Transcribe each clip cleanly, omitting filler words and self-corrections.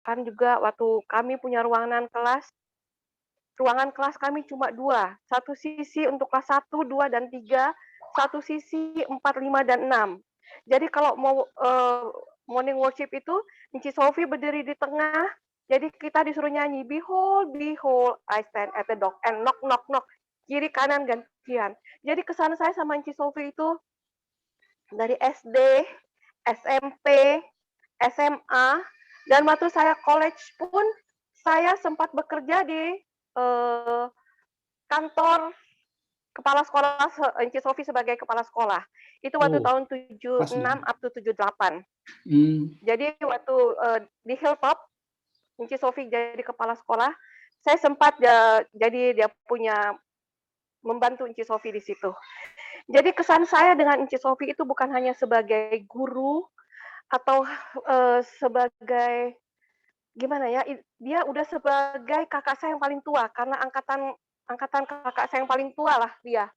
Kan juga waktu kami punya ruangan kelas kami cuma 2, satu sisi untuk kelas 1, 2, dan 3, satu sisi 4, 5, dan 6. Jadi kalau mau, morning worship itu, Enci Sofi berdiri di tengah, jadi kita disuruh nyanyi, "Behold, behold, I stand at the door and knock, knock, knock." Kiri kanan gantian. Jadi kesan saya sama Enci Sofi itu dari SD, SMP, SMA, dan waktu saya college pun saya sempat bekerja di eh, kantor kepala sekolah Enci Sofi sebagai kepala sekolah. Itu waktu Oh, tahun pas nih. 76 up to 78. Hmm. Jadi waktu di Hilltop, Enci Sofi jadi kepala sekolah, saya sempat jadi dia punya membantu Enci Sofi di situ. Jadi kesan saya dengan Enci Sofi itu bukan hanya sebagai guru atau sebagai gimana ya, dia udah sebagai kakak saya yang paling tua karena angkatan angkatan kakak saya yang paling tua lah dia.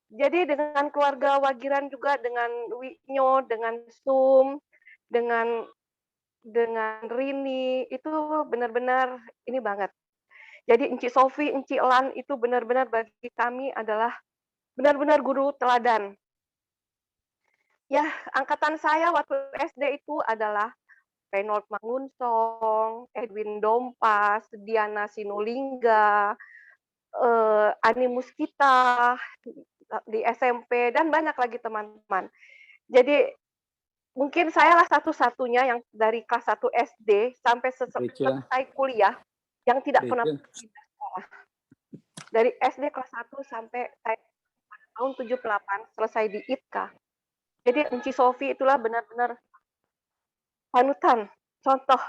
Jadi dengan keluarga Wagiran juga, dengan Winyo, dengan Sum, dengan Rini, itu benar-benar ini banget. Jadi Enci Sofi, Enci Elan itu benar-benar bagi kami adalah benar-benar guru teladan. Ya, angkatan saya waktu SD itu adalah Reynold Mangunsong, Edwin Dompas, Diana Sinulinga, Ani Muskita di SMP, dan banyak lagi teman-teman. Jadi mungkin saya lah satu-satunya yang dari kelas 1 SD sampai Rachel, selesai kuliah yang tidak pernah Rachel. pindah sekolah. Dari SD kelas 1 sampai saya tahun 78 selesai di ITKA. Jadi Enci Sofi itulah benar-benar panutan, contoh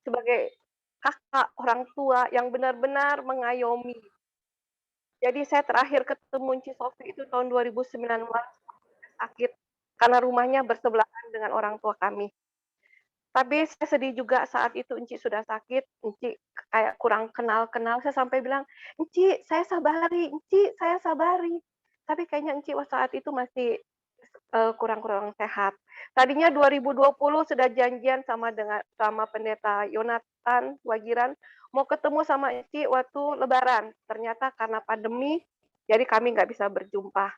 sebagai kakak orang tua yang benar-benar mengayomi. Jadi saya terakhir ketemu Enci Sofi itu tahun 2019 sakit karena rumahnya bersebelahan dengan orang tua kami. Tapi saya sedih juga saat itu Enci sudah sakit, Enci kayak kurang kenal-kenal, saya sampai bilang, "Enci, saya sabari, Enci, saya sabari." Tapi kayaknya Enci saat itu masih kurang-kurang sehat. Tadinya 2020 sudah janjian sama pendeta Yonatan Wagiran mau ketemu sama Enci waktu Lebaran. Ternyata karena pandemi, jadi kami nggak bisa berjumpa.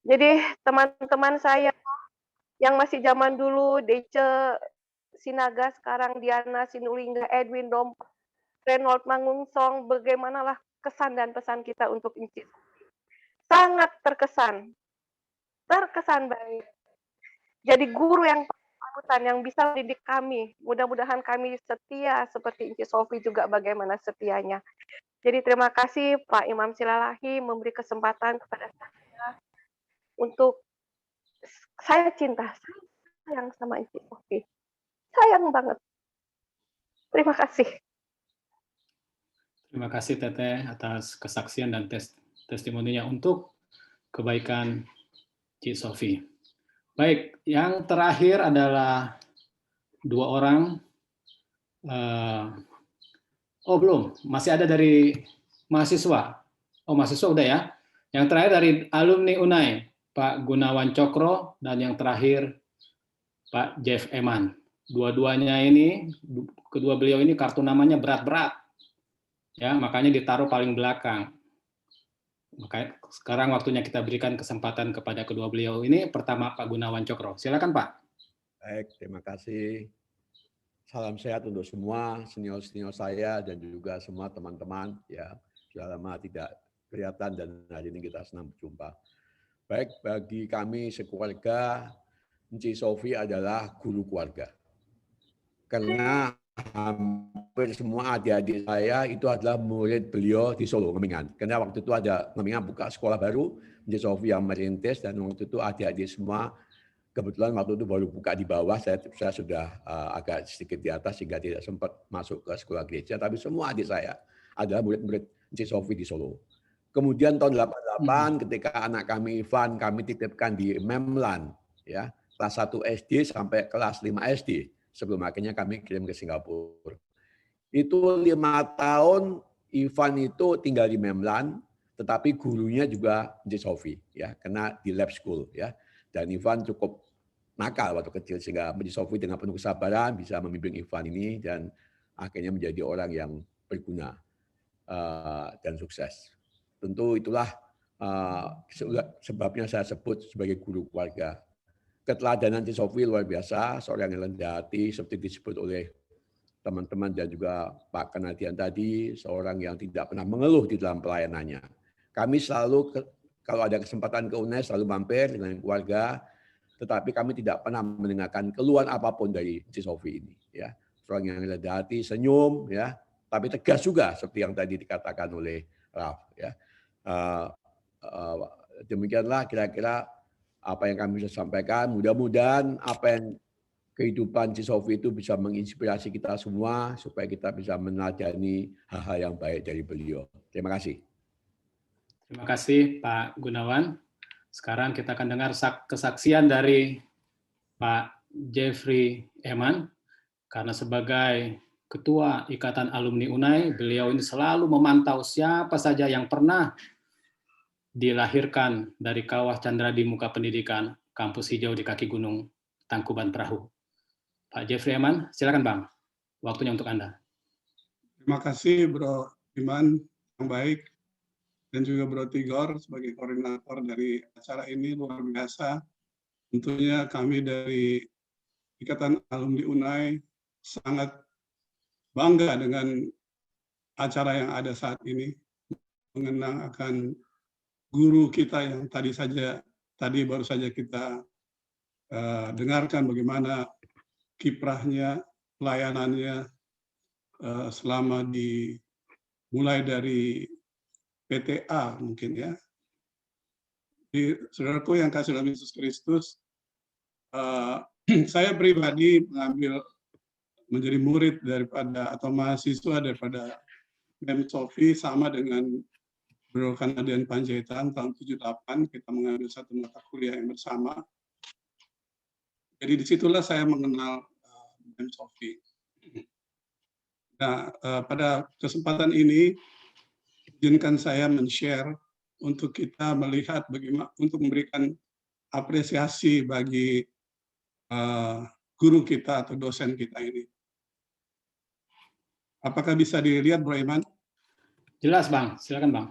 Jadi teman-teman saya yang masih zaman dulu, Dece Sinaga, sekarang Diana Sinulinga, Edwin Dom, Reynold Mangunsong, bagaimanalah kesan dan pesan kita untuk Enci. Sangat terkesan, terkesan baik. Jadi guru yang panutan yang bisa mendidik kami. Mudah-mudahan kami setia seperti Enci Sofi juga bagaimana setianya. Jadi terima kasih Pak Imam Silalahi memberi kesempatan kepada saya untuk saya cinta, saya sayang sama Enci Sofi. Sayang banget. Terima kasih. Terima kasih Teteh atas kesaksian dan testimoninya untuk kebaikan Cik Sofi. Baik, yang terakhir adalah 2 orang. Oh belum, masih ada dari mahasiswa. Oh mahasiswa udah ya. Yang terakhir dari alumni UNAI, Pak Gunawan Cokro, dan yang terakhir Pak Jeff Eman. Dua-duanya ini, kedua beliau ini kartu namanya berat-berat. Ya, makanya ditaruh paling belakang. Makanya sekarang waktunya kita berikan kesempatan kepada kedua beliau ini. Pertama Pak Gunawan Cokro. Silakan Pak. Baik, terima kasih. Salam sehat untuk semua senior-senior saya dan juga semua teman-teman ya. Sudah lama tidak kelihatan dan hari ini kita senang berjumpa. Baik, bagi kami sekeluarga, Enci Sofi adalah guru keluarga. Karena hampir semua adik-adik saya itu adalah murid beliau di Solo, Ngemingan. Karena waktu itu ada Ngemingan buka sekolah baru, Enci Sofi yang merintis, dan waktu itu adik-adik semua kebetulan waktu itu baru buka di bawah, saya sudah agak sedikit di atas sehingga tidak sempat masuk ke sekolah gereja, tapi semua adik saya adalah murid-murid Enci Sofi di Solo. Kemudian tahun 88 ketika anak kami Ivan kami titipkan di Memlan, ya kelas 1 SD sampai kelas 5 SD, sebelum akhirnya kami kirim ke Singapura. Itu 5 tahun Ivan itu tinggal di Memlan, tetapi gurunya juga Enci Sofi, ya, karena di lab school, ya. Dan Ivan cukup nakal waktu kecil sehingga Enci Sofi dengan penuh kesabaran bisa membimbing Ivan ini, dan akhirnya menjadi orang yang berguna dan sukses. Tentu itulah sebabnya saya sebut sebagai guru keluarga. Keteladanan Cisofi luar biasa, seorang yang rendah hati seperti disebut oleh teman-teman dan juga Pak Kanadian tadi, seorang yang tidak pernah mengeluh di dalam pelayanannya. Kami selalu kalau ada kesempatan ke UNES selalu mampir dengan keluarga, tetapi kami tidak pernah mendengarkan keluhan apapun dari Cisofi ini. Ya, seorang yang rendah hati, senyum, ya, tapi tegas juga seperti yang tadi dikatakan oleh Raf. Ya, demikianlah kira-kira apa yang kami bisa sampaikan. Mudah-mudahan apa yang kehidupan Cisofi itu bisa menginspirasi kita semua supaya kita bisa meneladani hal-hal yang baik dari beliau. Terima kasih. Terima kasih Pak Gunawan. Sekarang kita akan dengar kesaksian dari Pak Jeffrey Eman. Karena sebagai Ketua Ikatan Alumni UNAI, beliau ini selalu memantau siapa saja yang pernah dilahirkan dari Kawah Chandra di Muka Pendidikan Kampus Hijau di kaki Gunung Tangkuban Perahu. Pak Jeffrey Eman, silakan Bang. Waktunya untuk Anda. Terima kasih Bro Iman yang baik dan juga Bro Tigor sebagai koordinator dari acara ini, luar biasa. Tentunya kami dari Ikatan Alumni UNAI sangat bangga dengan acara yang ada saat ini, mengenang akan guru kita yang tadi baru saja kita dengarkan bagaimana kiprahnya, pelayanannya selama mulai dari PTA mungkin ya. Di saudaraku yang kasih dalam Yesus Kristus, saya pribadi menjadi murid daripada atau mahasiswa daripada Mem Sofi sama dengan Bro Kanadian Panjaitan tahun 78, kita mengambil satu mata kuliah yang bersama. Jadi disitulah saya mengenal Mem Sofi. Nah, pada kesempatan ini, izinkan saya men-share untuk kita melihat bagaimana, untuk memberikan apresiasi bagi guru kita atau dosen kita ini. Apakah bisa dilihat, Bro Iman? Jelas, Bang. Silakan, Bang.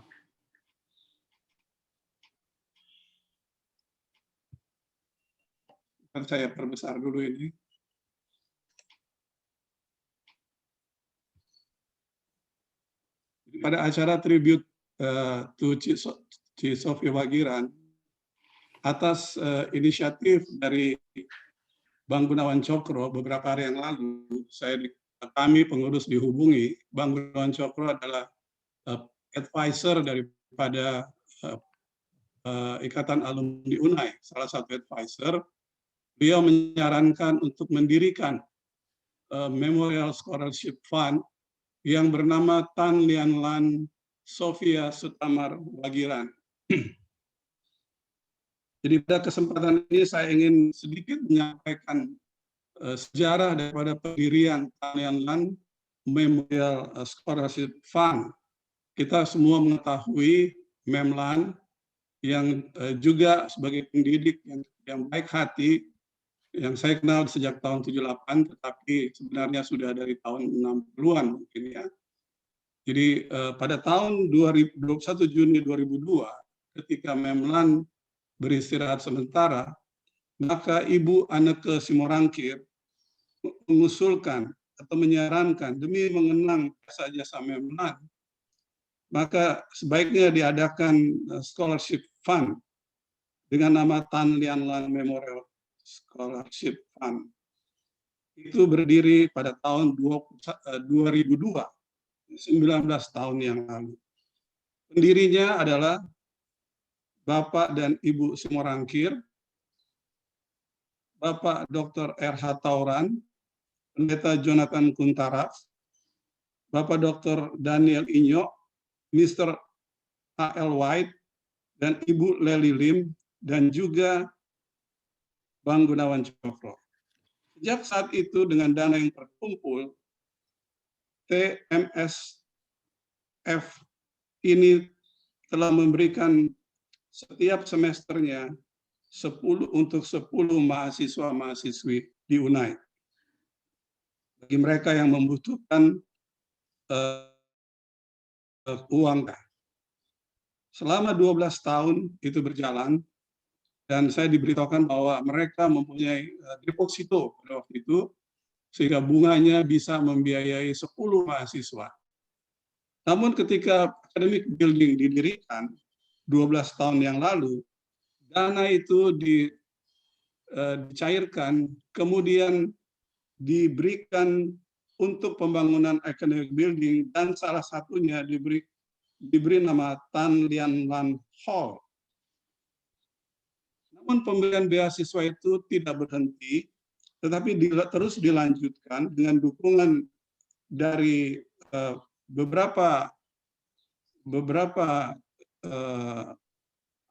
Saya perbesar dulu ini. Pada acara tribute to Cisofi Wagiran, atas inisiatif dari Bang Gunawan Cokro beberapa hari yang lalu, kami pengurus dihubungi. Bang Gunawan Cokro adalah advisor daripada Ikatan Alumni UNAI, salah satu advisor. Beliau menyarankan untuk mendirikan Memorial Scholarship Fund yang bernama Tan Lian Lan Sofia Sutamar Wagiran. Jadi pada kesempatan ini saya ingin sedikit menyampaikan sejarah daripada pendirian Tan Lian Lan Memorial Scholarship Fund. Kita semua mengetahui Memlan yang juga sebagai pendidik yang baik hati, yang saya kenal sejak tahun 78, tetapi sebenarnya sudah dari tahun 60-an mungkin ya. Jadi pada tahun 21 Juni 2002, ketika Memlan beristirahat sementara, maka Ibu Anneke Simorangkir mengusulkan atau menyarankan demi mengenang jasa-jasa Memlan, maka sebaiknya diadakan scholarship fund dengan nama Tan Lian Lan Memorial Scholarship Fund. Itu berdiri pada tahun 2002, 19 tahun yang lalu. Pendirinya adalah Bapak dan Ibu Simorangkir, Bapak Dr. R.H. Tauran, Pendeta Jonathan Kuntaraf, Bapak Dr. Daniel Inyo, Mr. A.L. White, dan Ibu Lely Lim, dan juga Bang Gunawan Cokro. Sejak saat itu dengan dana yang terkumpul, TMSF ini telah memberikan setiap semesternya 10 mahasiswa-mahasiswi di UNAI. bagi mereka yang membutuhkan uang. Selama 12 tahun itu berjalan, dan saya diberitahukan bahwa mereka mempunyai deposito pada waktu itu, sehingga bunganya bisa membiayai 10 mahasiswa. Namun ketika academic building didirikan 12 tahun yang lalu, dana itu dicairkan, kemudian diberikan untuk pembangunan academic building, dan salah satunya diberi nama Tan Lian Lan Hall. Namun pemberian beasiswa itu tidak berhenti, tetapi terus dilanjutkan dengan dukungan dari beberapa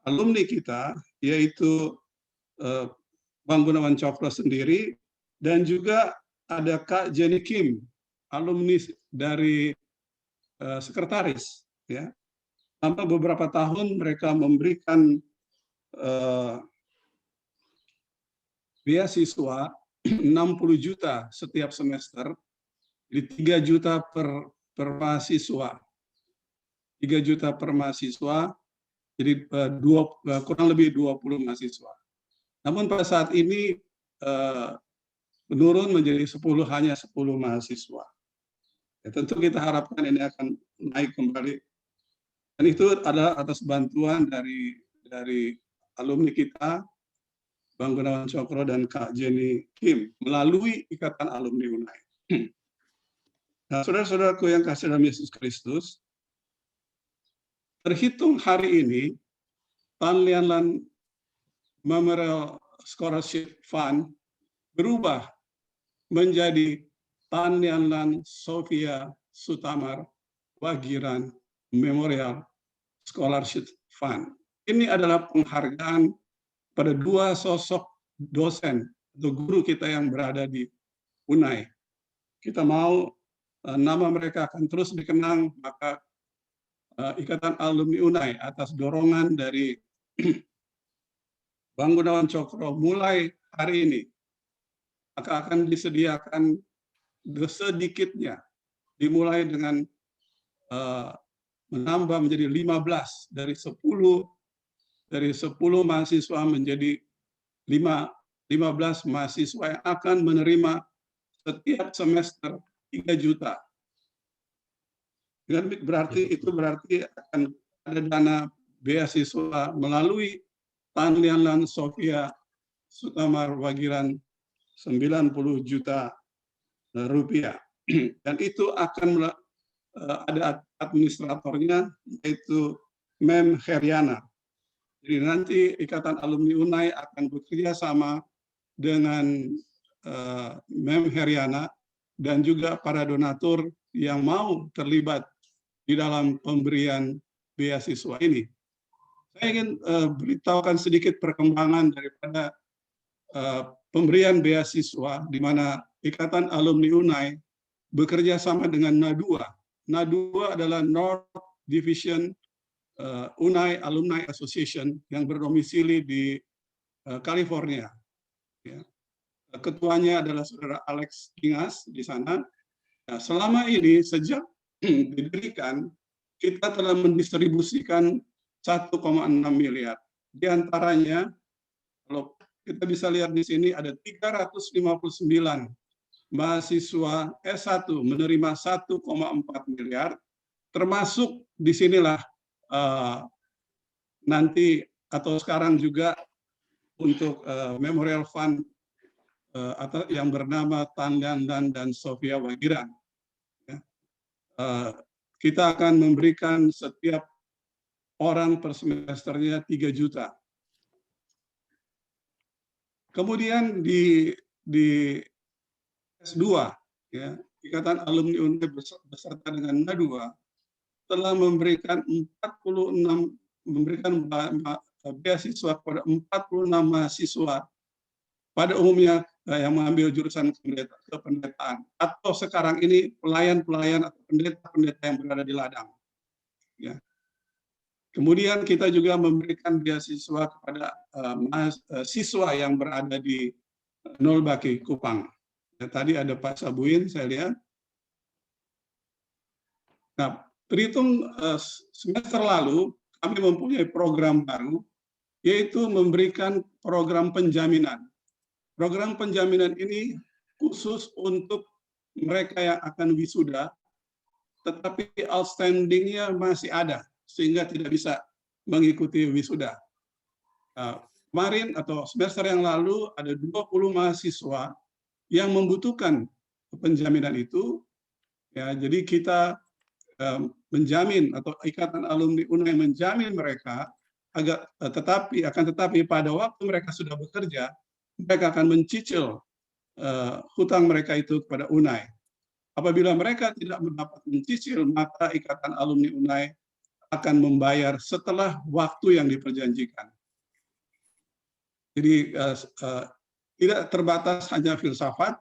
alumni kita, yaitu Bang Gunawan Cokro sendiri, dan juga ada Kak Jenny Kim, alumni dari sekretaris. Ya. Sampai beberapa tahun mereka memberikan beasiswa 60 juta setiap semester, jadi 3 juta per mahasiswa. 3 juta per mahasiswa, jadi kurang lebih 20 mahasiswa. Namun pada saat ini menurun menjadi hanya 10 mahasiswa. Ya, tentu kita harapkan ini akan naik kembali. Dan itu adalah atas bantuan dari alumni kita, Bang Gunawan Cokro dan Kak Jenny Kim, melalui Ikatan Alumni UNAI. Nah, saudara-saudaraku yang kasih dalam Yesus Kristus, terhitung hari ini, Tan Lian Lan Memorial Scholarship Fund berubah menjadi Tan Lian Lan Sofia Sutamar Wagiran Memorial Scholarship Fund. Ini adalah penghargaan pada 2 sosok dosen atau guru kita yang berada di UNAI. Kita mau nama mereka akan terus dikenang, maka Ikatan Alumni UNAI atas dorongan dari Bang Gunawan Cokro mulai hari ini, maka akan disediakan sedikitnya, dimulai dengan menambah menjadi 15 dari 10 mahasiswa menjadi 15 mahasiswa yang akan menerima setiap semester 3 juta. Berarti akan ada dana beasiswa melalui Tan Lian Lan Sofia Sutamar Wagiran 90 juta rupiah. Dan itu akan ada administratornya, yaitu Mem Heriana. Jadi nanti Ikatan Alumni UNAI akan bekerja sama dengan Mem Heriana dan juga para donatur yang mau terlibat di dalam pemberian beasiswa ini. Saya ingin beritahukan sedikit perkembangan daripada pemberian beasiswa, di mana Ikatan Alumni UNAI bekerja sama dengan NADUA. NADUA adalah North Division UNAI Alumni Association yang berdomisili di California. Ya. Ketuanya adalah saudara Alex Kingas di sana. Nah, selama ini sejak didirikan, kita telah mendistribusikan 1,6 miliar. Di antaranya, kalau kita bisa lihat di sini, ada 359 mahasiswa S1 menerima 1,4 miliar, termasuk di sinilah nanti atau sekarang juga untuk Memorial Fund atau yang bernama Tan Lian Lan dan Sofia Wagiran. Kita akan memberikan setiap orang per semesternya 3 juta. Kemudian di S2, ya, Ikatan Alumni UNAI beserta dengan NADUA telah memberikan beasiswa kepada 46 mahasiswa pada umumnya yang mengambil jurusan kependetaan, atau sekarang ini pelayan-pelayan atau pendeta-pendeta yang berada di ladang. Ya. Kemudian kita juga memberikan beasiswa kepada siswa yang berada di Nolbaki, Kupang. Ya, tadi ada Pak Sabuin, saya lihat. Nah, terhitung semester lalu, kami mempunyai program baru, yaitu memberikan program penjaminan. Program penjaminan ini khusus untuk mereka yang akan wisuda, tetapi outstanding-nya masih ada, sehingga tidak bisa mengikuti wisuda. Kemarin atau semester yang lalu ada 20 mahasiswa yang membutuhkan penjaminan itu. Ya, jadi kita menjamin atau Ikatan Alumni UNAI menjamin mereka agar tetapi pada waktu mereka sudah bekerja, mereka akan mencicil hutang mereka itu kepada UNAI. Apabila mereka tidak mendapat mencicil, maka Ikatan Alumni UNAI akan membayar setelah waktu yang diperjanjikan. Jadi tidak terbatas hanya filsafat,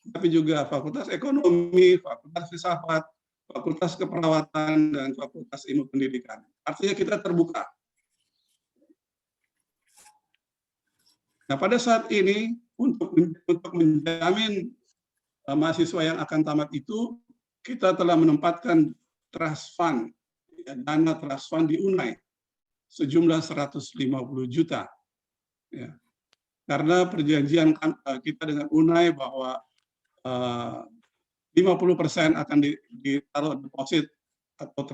tapi juga fakultas ekonomi, fakultas filsafat, fakultas keperawatan, dan fakultas ilmu pendidikan. Artinya kita terbuka. Nah, pada saat ini untuk menjamin mahasiswa yang akan tamat itu, kita telah menempatkan trust fund, dana trust fund di UNAI sejumlah 150 juta. Ya. Karena perjanjian kita dengan UNAI bahwa 50% akan ditaruh deposit atau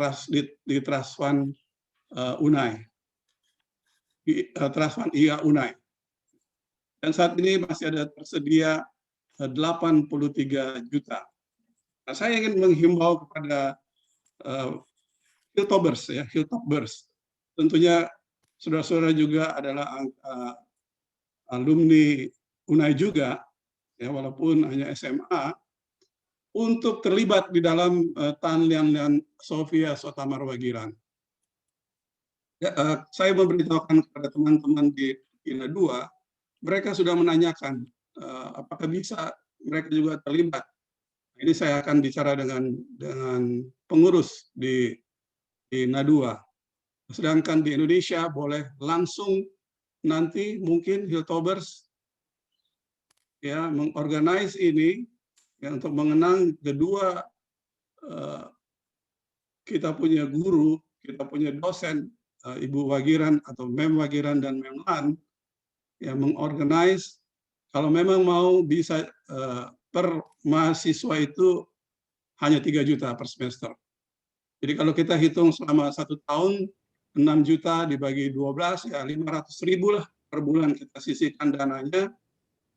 di trust fund UNAI, di trust fund IA UNAI. Dan saat ini masih ada tersedia 83 juta. Nah, saya ingin menghimbau kepada Hilltoppers, ya, Hilltoppers. Tentunya saudara-saudara juga adalah alumni UNAI juga, ya, walaupun hanya SMA, untuk terlibat di dalam Tan Lian dan Sofia Sota Marwagiran. Ya, saya memberitahukan kepada teman-teman di INA 2, mereka sudah menanyakan apakah bisa mereka juga terlibat. Ini saya akan bicara dengan pengurus di INA 2. Sedangkan di Indonesia boleh langsung nanti mungkin Hilltoppers ya mengorganize ini ya, untuk mengenang kedua kita punya guru, kita punya dosen, Ibu Wagiran atau Mem Wagiran dan Mem Lan, yang mengorganize kalau memang mau bisa per mahasiswa itu hanya 3 juta per semester. Jadi kalau kita hitung selama 1 tahun, 6 juta dibagi 12, ya 500.000 lah per bulan kita sisihkan dananya.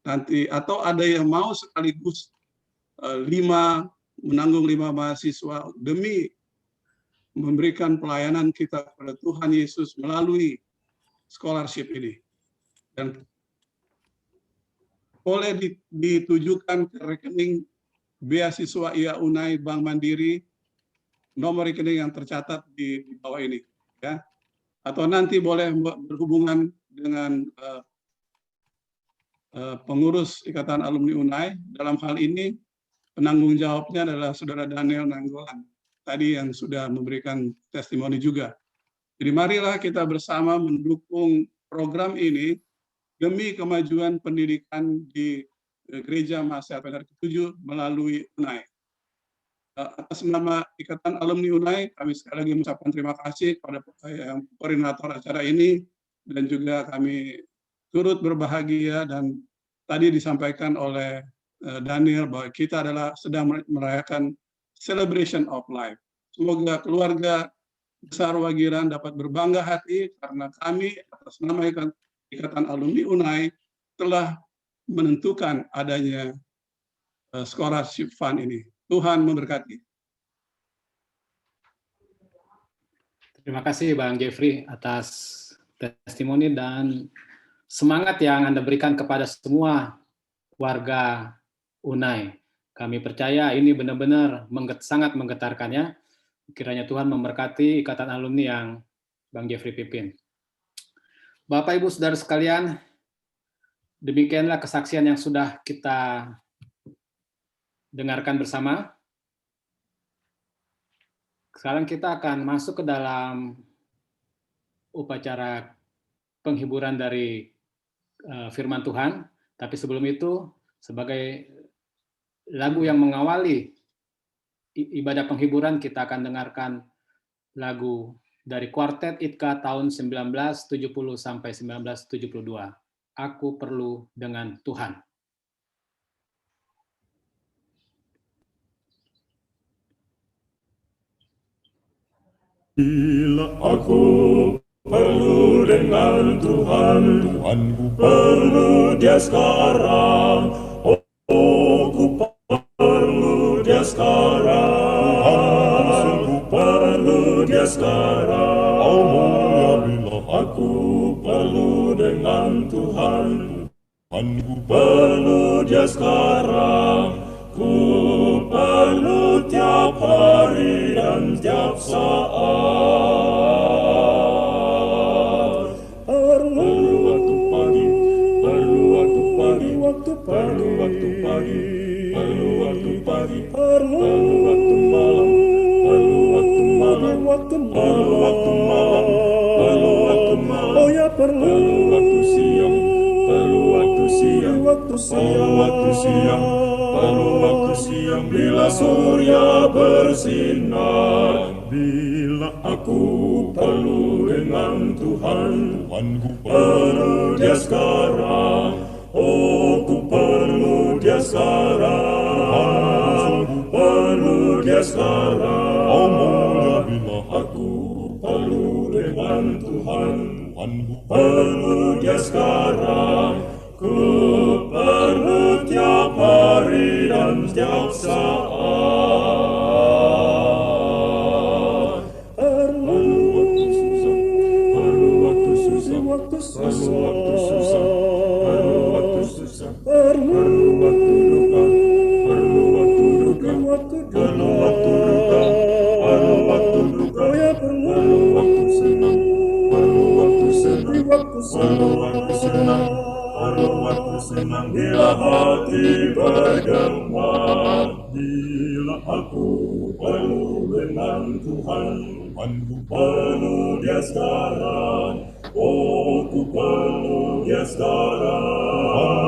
Nanti, atau ada yang mau sekaligus menanggung 5 mahasiswa demi memberikan pelayanan kita kepada Tuhan Yesus melalui scholarship ini. Dan boleh ditujukan ke rekening beasiswa IA UNAI Bank Mandiri, nomor rekening yang tercatat di bawah ini, ya. Atau nanti boleh berhubungan dengan pengurus Ikatan Alumni UNAI. Dalam hal ini penanggung jawabnya adalah Saudara Daniel Nanggolan, tadi yang sudah memberikan testimoni juga. Jadi marilah kita bersama mendukung program ini demi kemajuan pendidikan di Gereja Mahasiswa Advent ke-7 melalui UNAI. Atas nama Ikatan Alumni UNAI, kami sekali lagi mengucapkan terima kasih kepada yang koordinator acara ini, dan juga kami turut berbahagia dan tadi disampaikan oleh Daniel bahwa kita adalah sedang merayakan celebration of life. Semoga keluarga besar Wagiran dapat berbangga hati karena kami atas nama Ikatan Alumni UNAI telah menentukan adanya scholarship fund ini. Tuhan memberkati. Terima kasih Bang Jeffrey atas testimoni dan semangat yang Anda berikan kepada semua warga UNAI. Kami percaya ini benar-benar sangat menggetarkannya. Kiranya Tuhan memberkati Ikatan Alumni yang Bang Jeffrey pimpin. Bapak Ibu Saudara sekalian, demikianlah kesaksian yang sudah kita dengarkan bersama. Sekarang kita akan masuk ke dalam upacara penghiburan dari firman Tuhan. Tapi sebelum itu, sebagai lagu yang mengawali ibadah penghiburan, kita akan dengarkan lagu dari Kuartet ITKA tahun 1970 sampai 1972. Aku perlu dengan Tuhan. Bila aku perlu dengan Tuhan, Tuhanku perlu Dia sekarang. Oh, ku perlu Dia sekarang. Tuhan sungguh perlu Dia sekarang. Oh, mulia bila aku perlu dengan Tuhan, Tuhanku perlu Dia sekarang. Ku perlu tiap hari dan tiap saat. Perlu waktu pagi, perlu waktu pagi, perlu waktu pagi, perlu waktu pagi, perlu waktu malam, perlu waktu malam, perlu waktu malam, perlu waktu malam, oh ya perlu waktu siang, perlu waktu siang, perlu waktu siang. Perlu waktu siang bila surya bersinar. Bila aku perlu dengan Tuhan, Tuhanku perlu Dia sekarang. Oh, ku perlu Dia sekarang. Tuhanku perlu Dia sekarang. Oh, mulia bila aku perlu dengan Tuhan, Tuhanku perlu Dia sekarang. Ku perlu tiap hari dan tiap saat. Perlu waktu susah, perlu waktu susah, perlu waktu susah, perlu waktu susah, perlu waktu duka, perlu waktu duka, perlu waktu duka, perlu waktu duka, perlu waktu senang, perlu waktu senang, perlu waktu senang. Perlu waktu senang bila hati bergema. Bila aku perlu dengan Tuhan, Tuhanku perlu Dia sekarang. Oh, ku perlu Dia sekarang.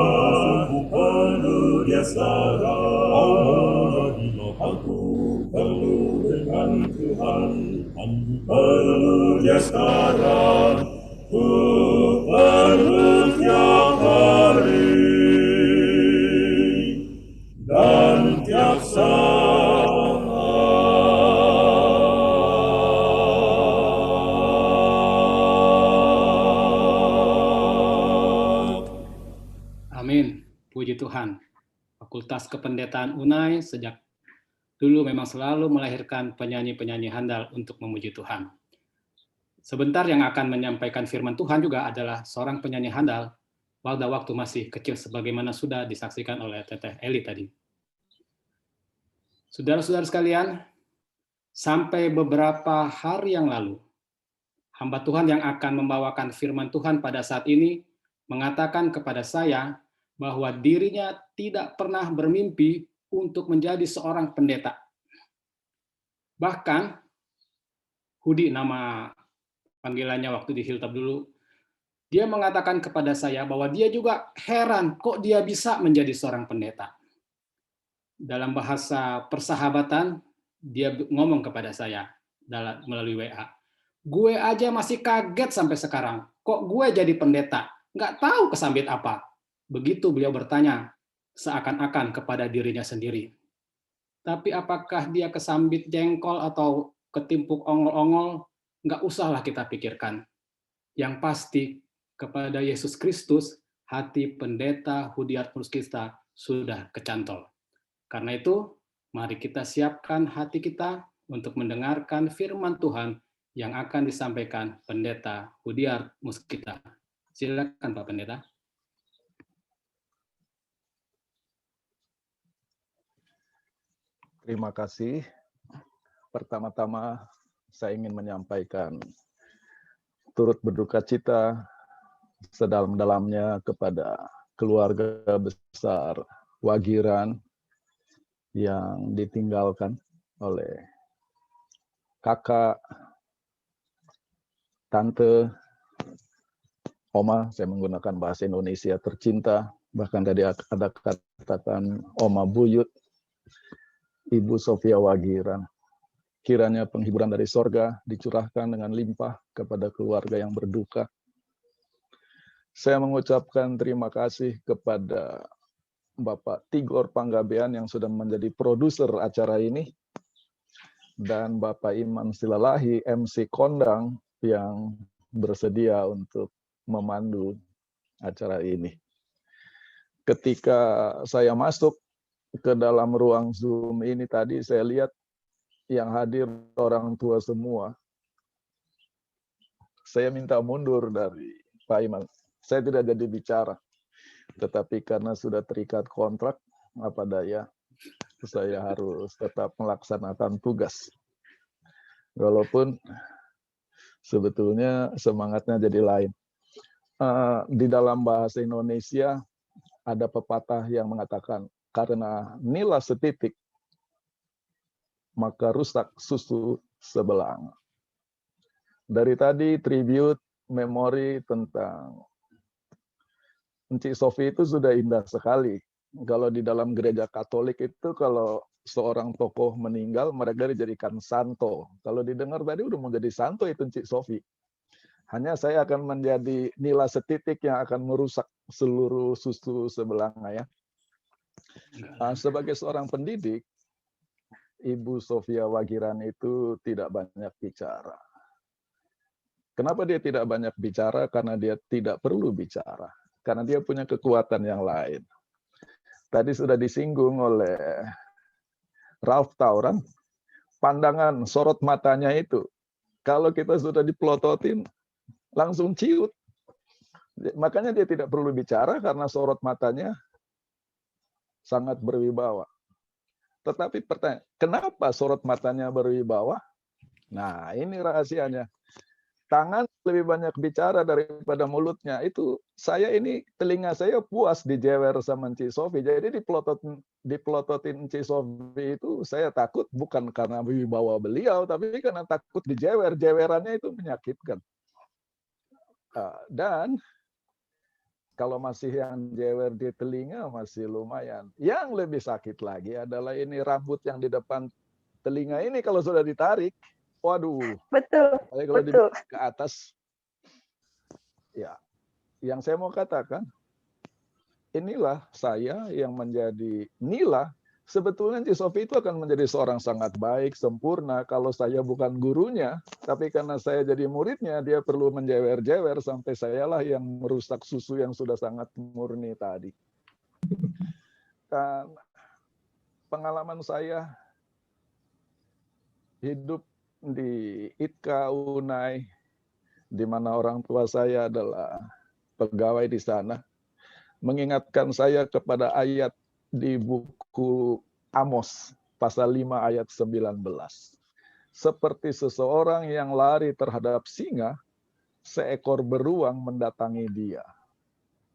Ku perlu Dia sekarang. Oh, bila aku perlu dengan Tuhan, Tuhanku perlu Dia sekarang. Ku perlu tiap hari dan tiap saat. Amin. Puji Tuhan. Fakultas Kependetaan UNAI sejak dulu memang selalu melahirkan penyanyi-penyanyi handal untuk memuji Tuhan. Sebentar yang akan menyampaikan firman Tuhan juga adalah seorang penyanyi handal pada waktu masih kecil, sebagaimana sudah disaksikan oleh Teteh Eli tadi. Saudara-saudara sekalian, sampai beberapa hari yang lalu, hamba Tuhan yang akan membawakan firman Tuhan pada saat ini mengatakan kepada saya bahwa dirinya tidak pernah bermimpi untuk menjadi seorang pendeta. Bahkan, Hudi nama panggilannya waktu di Hilltop dulu, dia mengatakan kepada saya bahwa dia juga heran kok dia bisa menjadi seorang pendeta. Dalam bahasa persahabatan, dia ngomong kepada saya melalui WA. Gue aja masih kaget sampai sekarang, kok gue jadi pendeta? Nggak tahu kesambit apa. Begitu beliau bertanya, seakan-akan kepada dirinya sendiri. Tapi apakah dia kesambit jengkol atau ketimpuk ongol-ongol, nggak usahlah kita pikirkan. Yang pasti, kepada Yesus Kristus, hati pendeta Hudiat Muskista sudah kecantol. Karena itu, mari kita siapkan hati kita untuk mendengarkan firman Tuhan yang akan disampaikan pendeta Hudiat Muskista. Silakan Pak Pendeta. Terima kasih. Pertama-tama saya ingin menyampaikan turut berduka cita sedalam-dalamnya kepada keluarga besar Wagiran yang ditinggalkan oleh kakak, tante, oma, saya menggunakan bahasa Indonesia tercinta, bahkan tadi ada katakan oma buyut, Ibu Sofia Wagiran. Kiranya penghiburan dari sorga dicurahkan dengan limpah kepada keluarga yang berduka. Saya mengucapkan terima kasih kepada Bapak Tigor Panggabean yang sudah menjadi produser acara ini, dan Bapak Iman Silalahi, MC Kondang, yang bersedia untuk memandu acara ini. Ketika saya masuk ke dalam ruang Zoom ini tadi, saya lihat yang hadir orang tua semua. Saya minta mundur dari Pak Iman. Saya tidak jadi bicara. Tetapi karena sudah terikat kontrak, apa daya, saya harus tetap melaksanakan tugas. Walaupun sebetulnya semangatnya jadi lain. Di dalam bahasa Indonesia ada pepatah yang mengatakan, karena nila setitik, maka rusak susu sebelang. Dari tadi tribute memori tentang Encik Sofi itu sudah indah sekali. Kalau di dalam gereja Katolik itu kalau seorang tokoh meninggal, mereka dijadikan santo. Kalau didengar tadi udah mau jadi santo itu Encik Sofi. Hanya saya akan menjadi nila setitik yang akan merusak seluruh susu sebelang ya. Sebagai seorang pendidik, Ibu Sofia Wagiran itu tidak banyak bicara. Kenapa dia tidak banyak bicara? Karena dia tidak perlu bicara. Karena dia punya kekuatan yang lain. Tadi sudah disinggung oleh Ralph Tauran, pandangan sorot matanya itu, kalau kita sudah dipelototin, langsung ciut. Makanya dia tidak perlu bicara karena sorot matanya sangat berwibawa. Tetapi pertanyaan, kenapa sorot matanya berwibawa? Nah, ini rahasianya. Tangan lebih banyak bicara daripada mulutnya. Itu telinga saya puas dijewer sama Encik Sofi. Jadi dipelototin Encik Sofi itu saya takut bukan karena wibawa beliau, tapi karena takut dijewer. Jewerannya itu menyakitkan. Dan kalau masih yang jewer di telinga masih lumayan. Yang lebih sakit lagi adalah ini rambut yang di depan telinga ini kalau sudah ditarik, waduh. Betul. Kalau Betul. ke atas, ya. Yang saya mau katakan, inilah saya yang menjadi nila. Sebetulnya Encik Sofi itu akan menjadi seorang sangat baik, sempurna kalau saya bukan gurunya. Tapi karena saya jadi muridnya, dia perlu menjewer-jewer sampai sayalah yang merusak susu yang sudah sangat murni tadi. Dan pengalaman saya hidup di ITKA Unai, di mana orang tua saya adalah pegawai di sana, mengingatkan saya kepada ayat di buku Amos pasal 5 ayat 19. Seperti seseorang yang lari terhadap singa, seekor beruang mendatangi dia.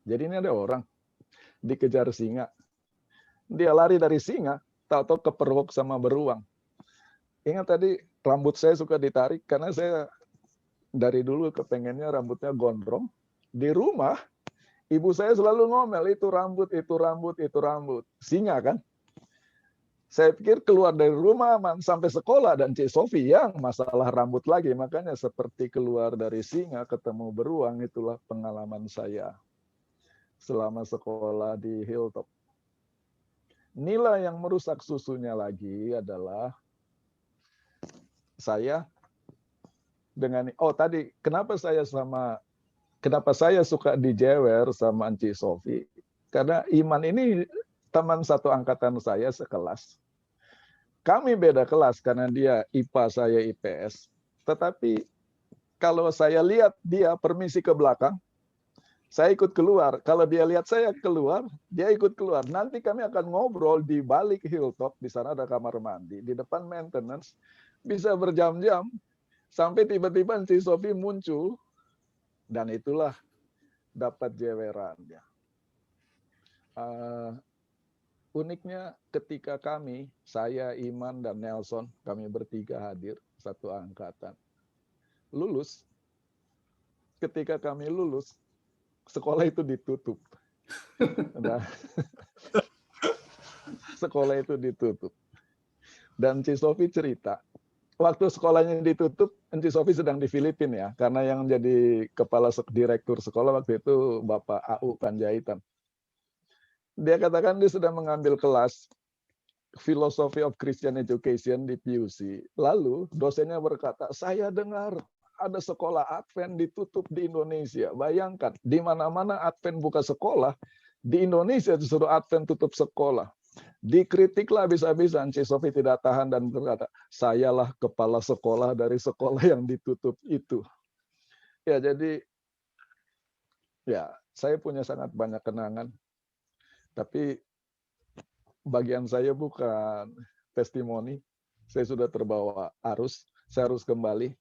Jadi ini ada orang dikejar singa. Dia lari dari singa, tahu-tahu kepergok sama beruang. Ingat tadi rambut saya suka ditarik karena saya dari dulu kepengennya rambutnya gondrong. Di rumah ibu saya selalu ngomel, itu rambut, itu rambut, itu rambut. Singa kan? Saya pikir keluar dari rumah sampai sekolah dan Cik Sofi yang masalah rambut lagi. Makanya seperti keluar dari singa ketemu beruang, itulah pengalaman saya selama sekolah di Hilltop. Nilai yang merusak susunya lagi adalah saya dengan tadi kenapa saya suka dijewer sama Encik Sofi? Karena Iman ini teman satu angkatan saya sekelas. Kami beda kelas karena dia IPA, saya IPS. Tetapi kalau saya lihat dia permisi ke belakang, saya ikut keluar. Kalau dia lihat saya keluar, dia ikut keluar. Nanti kami akan ngobrol di balik Hilltop, di sana ada kamar mandi, di depan maintenance, bisa berjam-jam, sampai tiba-tiba Encik Sofi muncul, dan itulah dapat jewerannya. Uniknya ketika saya, Iman, dan Nelson, kami bertiga hadir, satu angkatan. Lulus, ketika kami lulus, sekolah itu ditutup. Nah, sekolah itu ditutup. Dan Ci Sofi cerita, waktu sekolahnya ditutup, Ci Sofi sedang di Filipina ya, karena yang jadi kepala direktur sekolah waktu itu Bapak AU Panjaitan. Dia katakan dia sedang mengambil kelas Philosophy of Christian Education di PUC. Lalu dosennya berkata, saya dengar ada sekolah Advent ditutup di Indonesia. Bayangkan, di mana-mana Advent buka sekolah, di Indonesia disuruh Advent tutup sekolah. Dikritiklah habis-habisan, Ci Sofi tidak tahan dan berkata, sayalah kepala sekolah dari sekolah yang ditutup itu. Ya, jadi ya saya punya sangat banyak kenangan. Tapi bagian saya bukan testimoni. Saya sudah terbawa arus, saya harus kembali.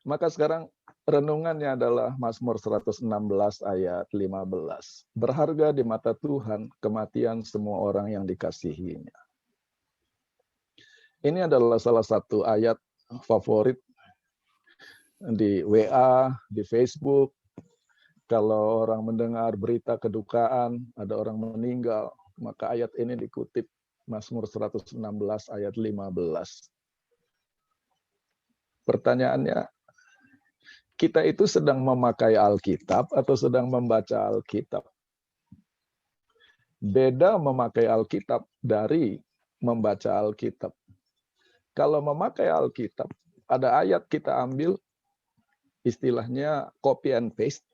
Maka sekarang renungannya adalah Mazmur 116 ayat 15. Berharga di mata Tuhan kematian semua orang yang dikasihinya. Ini adalah salah satu ayat favorit di WA, di Facebook. Kalau orang mendengar berita kedukaan, ada orang meninggal, maka ayat ini dikutip, Mazmur 116 ayat 15. Pertanyaannya, kita itu sedang memakai Alkitab atau sedang membaca Alkitab? Beda memakai Alkitab dari membaca Alkitab. Kalau memakai Alkitab, ada ayat kita ambil, istilahnya copy and paste.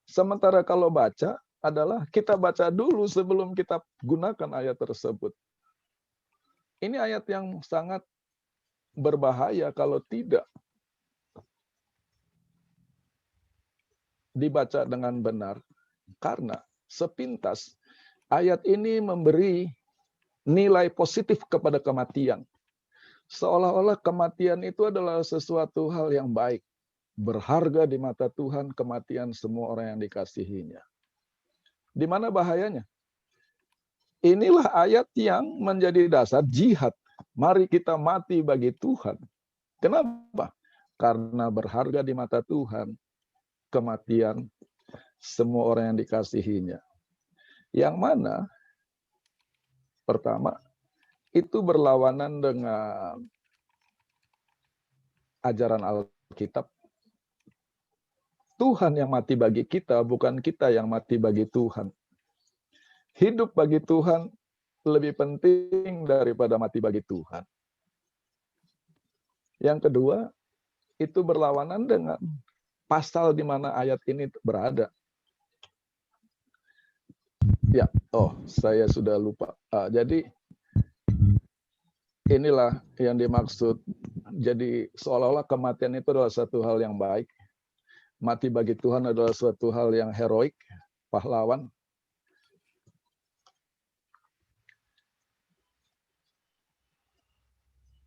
Sementara kalau baca adalah kita baca dulu sebelum kita gunakan ayat tersebut. Ini ayat yang sangat berbahaya kalau tidak dibaca dengan benar. Karena sepintas ayat ini memberi nilai positif kepada kematian. Seolah-olah kematian itu adalah sesuatu hal yang baik. Berharga di mata Tuhan kematian semua orang yang dikasihinya. Di mana bahayanya? Inilah ayat yang menjadi dasar jihad. Mari kita mati bagi Tuhan. Kenapa? Karena berharga di mata Tuhan kematian semua orang yang dikasihinya. Yang mana? Pertama, itu berlawanan dengan ajaran Alkitab. Tuhan yang mati bagi kita, bukan kita yang mati bagi Tuhan. Hidup bagi Tuhan lebih penting daripada mati bagi Tuhan. Yang kedua, itu berlawanan dengan pasal di mana ayat ini berada. Ya, saya sudah lupa. Jadi, inilah yang dimaksud. Jadi, seolah-olah kematian itu adalah satu hal yang baik. Mati bagi Tuhan adalah suatu hal yang heroik, pahlawan.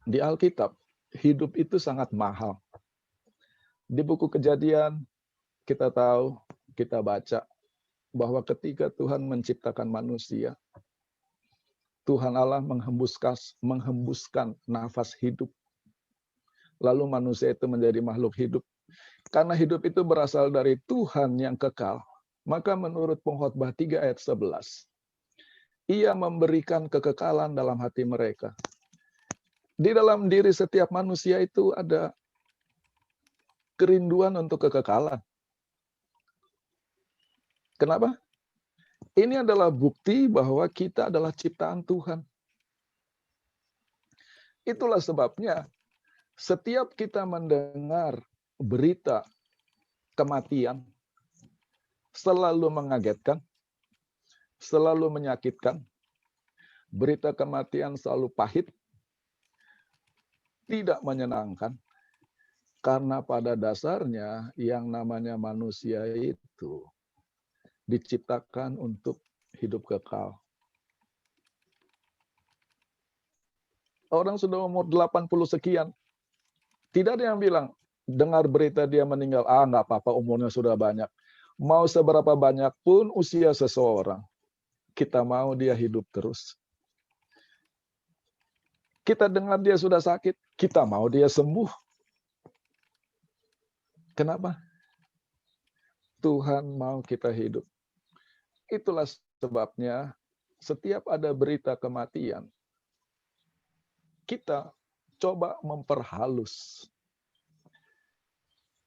Di Alkitab, hidup itu sangat mahal. Di buku Kejadian, kita tahu, kita baca, bahwa ketika Tuhan menciptakan manusia, Tuhan Allah menghembuskan nafas hidup. Lalu manusia itu menjadi makhluk hidup. Karena hidup itu berasal dari Tuhan yang kekal. Maka menurut Pengkhotbah 3 ayat 11, Ia memberikan kekekalan dalam hati mereka. Di dalam diri setiap manusia itu ada kerinduan untuk kekekalan. Kenapa? Ini adalah bukti bahwa kita adalah ciptaan Tuhan. Itulah sebabnya setiap kita mendengar berita kematian selalu mengagetkan, selalu menyakitkan. Berita kematian selalu pahit, tidak menyenangkan. Karena pada dasarnya yang namanya manusia itu diciptakan untuk hidup kekal. Orang sudah umur 80 sekian. Tidak ada yang bilang, dengar berita dia meninggal, nggak apa-apa, umurnya sudah banyak. Mau seberapa banyak pun usia seseorang, kita mau dia hidup terus. Kita dengar dia sudah sakit, kita mau dia sembuh. Kenapa? Tuhan mau kita hidup. Itulah sebabnya setiap ada berita kematian, kita coba memperhalus.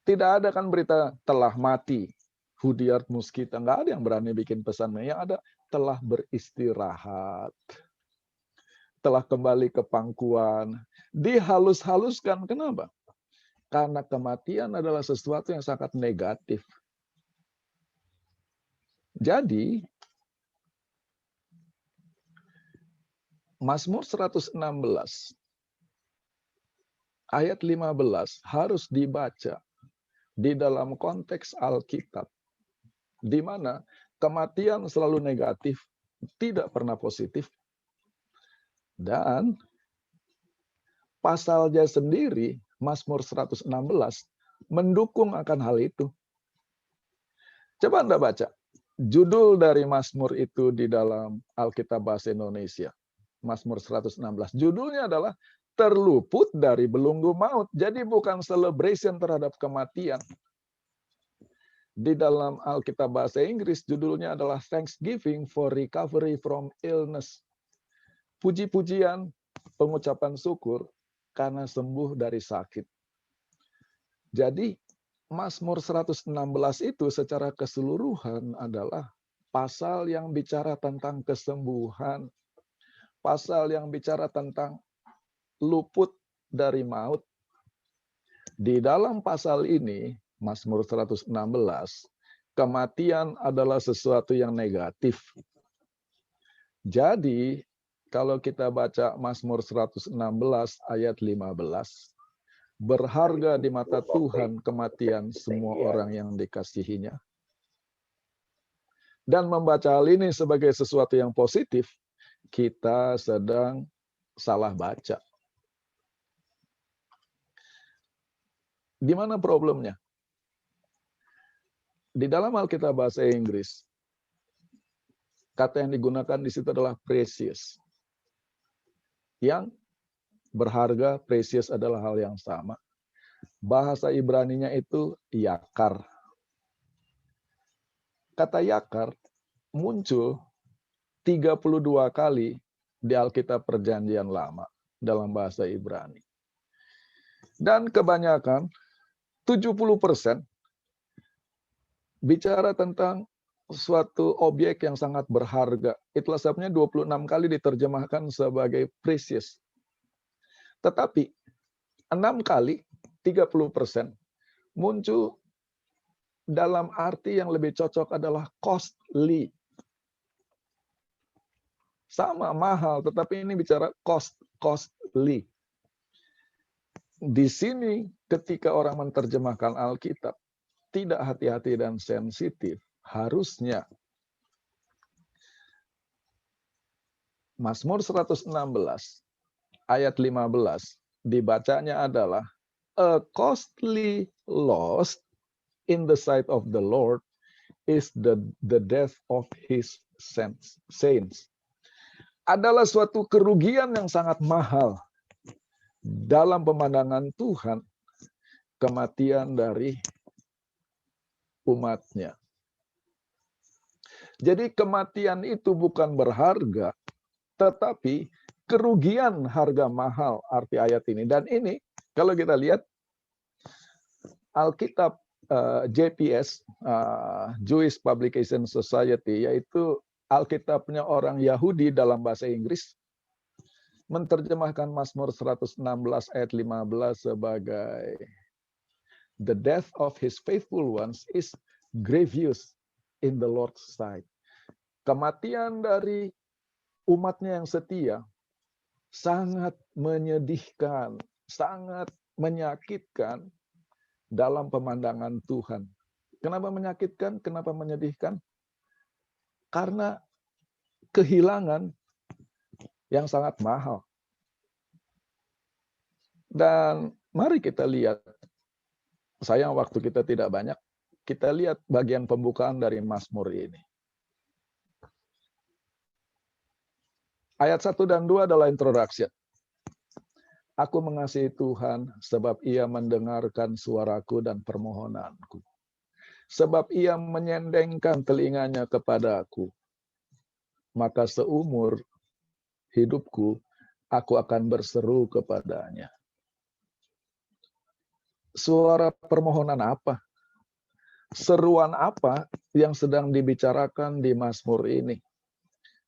Tidak ada kan berita telah mati, Hudiard Muskita, nggak ada yang berani bikin pesannya. Yang ada telah beristirahat, telah kembali ke pangkuan, dihalus-haluskan. Kenapa? Karena kematian adalah sesuatu yang sangat negatif. Jadi, Mazmur 116 ayat 15 harus dibaca di dalam konteks Alkitab, di mana kematian selalu negatif, tidak pernah positif. Dan pasalnya sendiri, Mazmur 116, mendukung akan hal itu. Coba Anda baca. Judul dari Mazmur itu di dalam Alkitab Bahasa Indonesia. Mazmur 116. Judulnya adalah terluput dari belenggu maut. Jadi bukan celebration terhadap kematian. Di dalam Alkitab Bahasa Inggris, judulnya adalah Thanksgiving for Recovery from Illness. Puji-pujian, pengucapan syukur karena sembuh dari sakit. Jadi, Mazmur 116 itu secara keseluruhan adalah pasal yang bicara tentang kesembuhan, pasal yang bicara tentang luput dari maut. Di dalam pasal ini, Mazmur 116, kematian adalah sesuatu yang negatif. Jadi, kalau kita baca Mazmur 116 ayat 15, berharga di mata Tuhan kematian semua orang yang dikasihinya. Dan membaca hal ini sebagai sesuatu yang positif, kita sedang salah baca. Di mana problemnya? Di dalam Alkitab Bahasa Inggris, kata yang digunakan di situ adalah precious. Yang berharga, precious adalah hal yang sama. Bahasa Ibraninya itu yakar. Kata yakar muncul 32 kali di Alkitab Perjanjian Lama dalam bahasa Ibrani. Dan kebanyakan, 70% bicara tentang suatu objek yang sangat berharga. Itulah sebabnya 26 kali diterjemahkan sebagai precious. Tetapi 6 kali, 30%, muncul dalam arti yang lebih cocok adalah costly. Sama, mahal, tetapi ini bicara costly. Di sini ketika orang menerjemahkan Alkitab, tidak hati-hati dan sensitif, harusnya Mazmur 116 ayat 15 dibacanya adalah a costly loss in the sight of the Lord is the death of his saints. Adalah suatu kerugian yang sangat mahal dalam pemandangan Tuhan, kematian dari umatnya. Jadi kematian itu bukan berharga, tetapi kerugian harga mahal arti ayat ini. Dan ini kalau kita lihat Alkitab JPS, Jewish Publication Society, yaitu Alkitabnya orang Yahudi dalam bahasa Inggris, menerjemahkan Mazmur 116 ayat 15 sebagai the death of his faithful ones is grievous in the Lord's sight. Kematian dari umatnya yang setia sangat menyedihkan, sangat menyakitkan dalam pemandangan Tuhan. Kenapa menyakitkan? Kenapa menyedihkan? Karena kehilangan yang sangat mahal. Dan mari kita lihat, sayang waktu kita tidak banyak, kita lihat bagian pembukaan dari Mazmur ini. Ayat 1 dan 2 adalah introduction. Aku mengasihi Tuhan sebab ia mendengarkan suaraku dan permohonanku. Sebab ia menyendengkan telinganya kepadaku. maka seumur hidupku aku akan berseru kepadanya. Suara permohonan apa? Seruan apa yang sedang dibicarakan di Mazmur ini?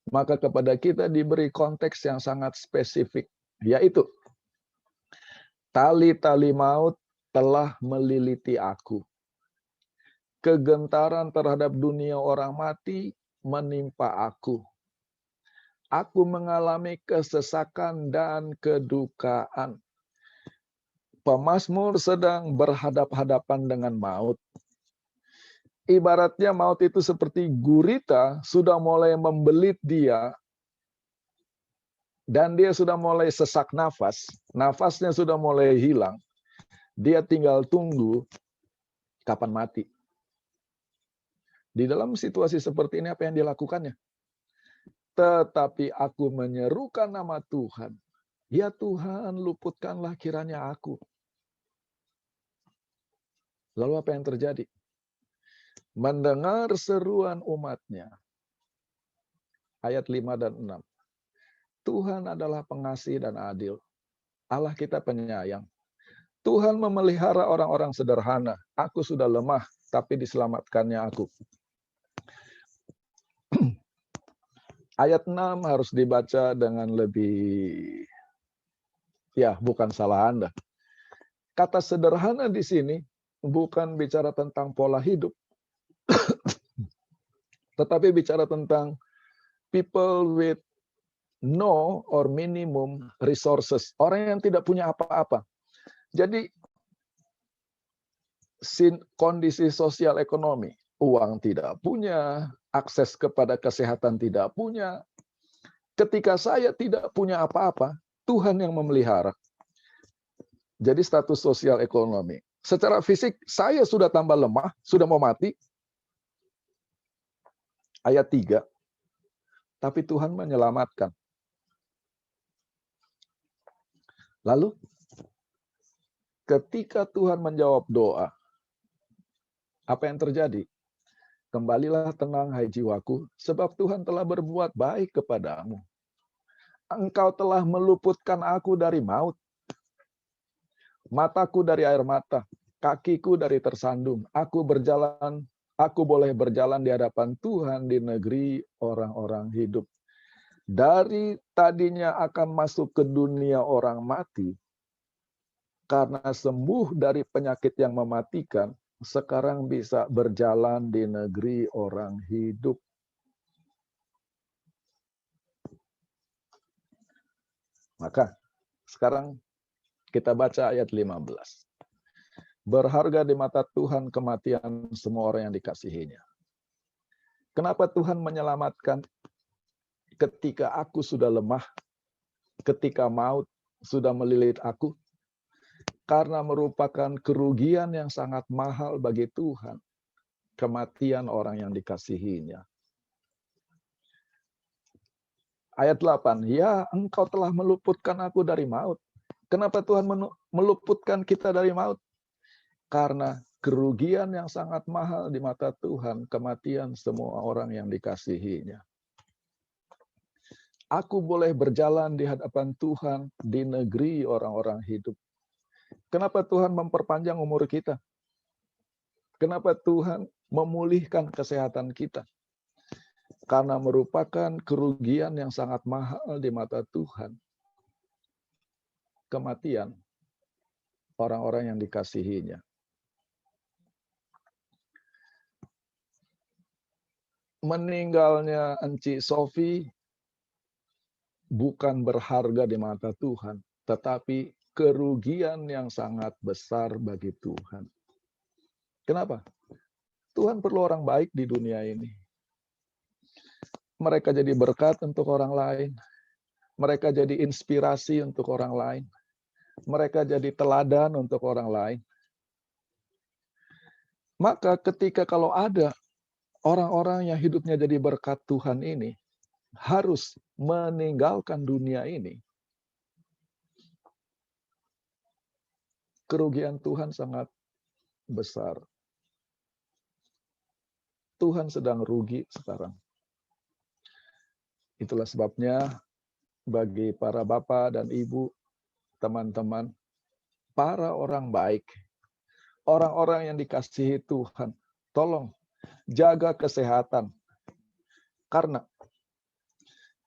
Maka kepada kita diberi konteks yang sangat spesifik, yaitu tali-tali maut telah meliliti aku. Kegentaran terhadap dunia orang mati menimpa aku. Aku mengalami kesesakan dan kedukaan. Pemazmur sedang berhadap-hadapan dengan maut. Ibaratnya maut itu seperti gurita sudah mulai membelit dia dan dia sudah mulai sesak nafas. Nafasnya sudah mulai hilang. Dia tinggal tunggu kapan mati. Di dalam situasi seperti ini apa yang dilakukannya? Tetapi aku menyerukan nama Tuhan. Ya Tuhan, luputkanlah kiranya aku. Lalu apa yang terjadi? Mendengar seruan umatnya. Ayat 5 dan 6. Tuhan adalah pengasih dan adil. Allah kita penyayang. Tuhan memelihara orang-orang sederhana. Aku sudah lemah, tapi diselamatkannya aku. Ayat 6 harus dibaca dengan lebih, ya bukan salah Anda. Kata sederhana di sini bukan bicara tentang pola hidup, tetapi bicara tentang people with no or minimum resources. Orang yang tidak punya apa-apa. Jadi kondisi sosial ekonomi, uang tidak punya, akses kepada kesehatan tidak punya. Ketika saya tidak punya apa-apa, Tuhan yang memelihara. Jadi status sosial ekonomi. Secara fisik, saya sudah tambah lemah, sudah mau mati. Ayat 3. Tapi Tuhan menyelamatkan. Lalu, ketika Tuhan menjawab doa, apa yang terjadi? Kembalilah tenang hai jiwaku, sebab Tuhan telah berbuat baik kepadamu. Engkau telah meluputkan aku dari maut, mataku dari air mata, kakiku dari tersandung. Aku boleh berjalan di hadapan Tuhan di negeri orang-orang hidup. Dari tadinya akan masuk ke dunia orang mati, karena sembuh dari penyakit yang mematikan, sekarang bisa berjalan di negeri orang hidup. Maka sekarang kita baca ayat 15. Berharga di mata Tuhan kematian semua orang yang dikasihinya. Kenapa Tuhan menyelamatkan ketika aku sudah lemah, ketika maut sudah melilit aku? Karena merupakan kerugian yang sangat mahal bagi Tuhan. Kematian orang yang dikasihinya. Ayat 8. Ya, engkau telah meluputkan aku dari maut. Kenapa Tuhan meluputkan kita dari maut? Karena kerugian yang sangat mahal di mata Tuhan. Kematian semua orang yang dikasihinya. Aku boleh berjalan di hadapan Tuhan di negeri orang-orang hidup. Kenapa Tuhan memperpanjang umur kita? Kenapa Tuhan memulihkan kesehatan kita? Karena merupakan kerugian yang sangat mahal di mata Tuhan. Kematian orang-orang yang dikasihinya. Meninggalnya Enci Sofi bukan berharga di mata Tuhan, tetapi kerugian yang sangat besar bagi Tuhan. Kenapa? Tuhan perlu orang baik di dunia ini. Mereka jadi berkat untuk orang lain. Mereka jadi inspirasi untuk orang lain. Mereka jadi teladan untuk orang lain. Maka ketika kalau ada orang-orang yang hidupnya jadi berkat Tuhan ini, harus meninggalkan dunia ini, kerugian Tuhan sangat besar. Tuhan sedang rugi sekarang. Itulah sebabnya bagi para bapak dan ibu, teman-teman, para orang baik, orang-orang yang dikasihi Tuhan, tolong jaga kesehatan. Karena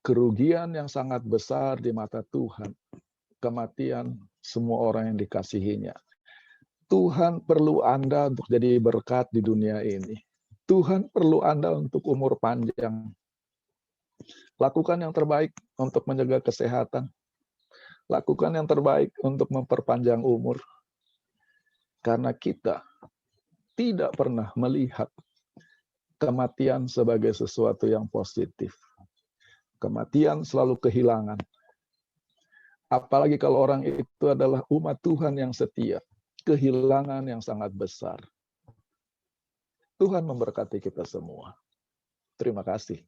kerugian yang sangat besar di mata Tuhan, kematian semua orang yang dikasihinya. Tuhan perlu Anda untuk jadi berkat di dunia ini. Tuhan perlu Anda untuk umur panjang. Lakukan yang terbaik untuk menjaga kesehatan. Lakukan yang terbaik untuk memperpanjang umur. Karena kita tidak pernah melihat kematian sebagai sesuatu yang positif. Kematian selalu kehilangan. Apalagi kalau orang itu adalah umat Tuhan yang setia. Kehilangan yang sangat besar. Tuhan memberkati kita semua. Terima kasih.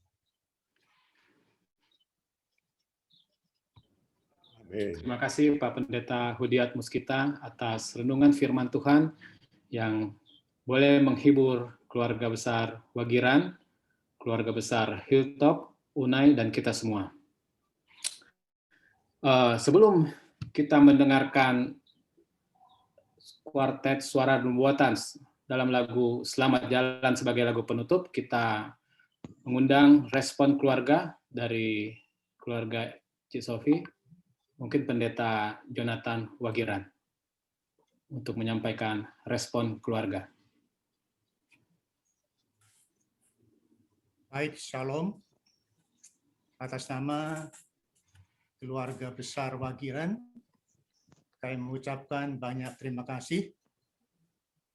Amin. Terima kasih Pak Pendeta Hudiat Muskita atas renungan firman Tuhan yang boleh menghibur keluarga besar Wagiran, keluarga besar Hilltop, Unai, dan kita semua. Sebelum kita mendengarkan kuartet suara nubuatan dalam lagu Selamat Jalan sebagai lagu penutup, kita mengundang respon keluarga dari keluarga Cik Sofi, mungkin Pendeta Jonathan Wagiran, untuk menyampaikan respon keluarga. Baik, Shalom. Atas nama keluarga besar Wagiran, kami mengucapkan banyak terima kasih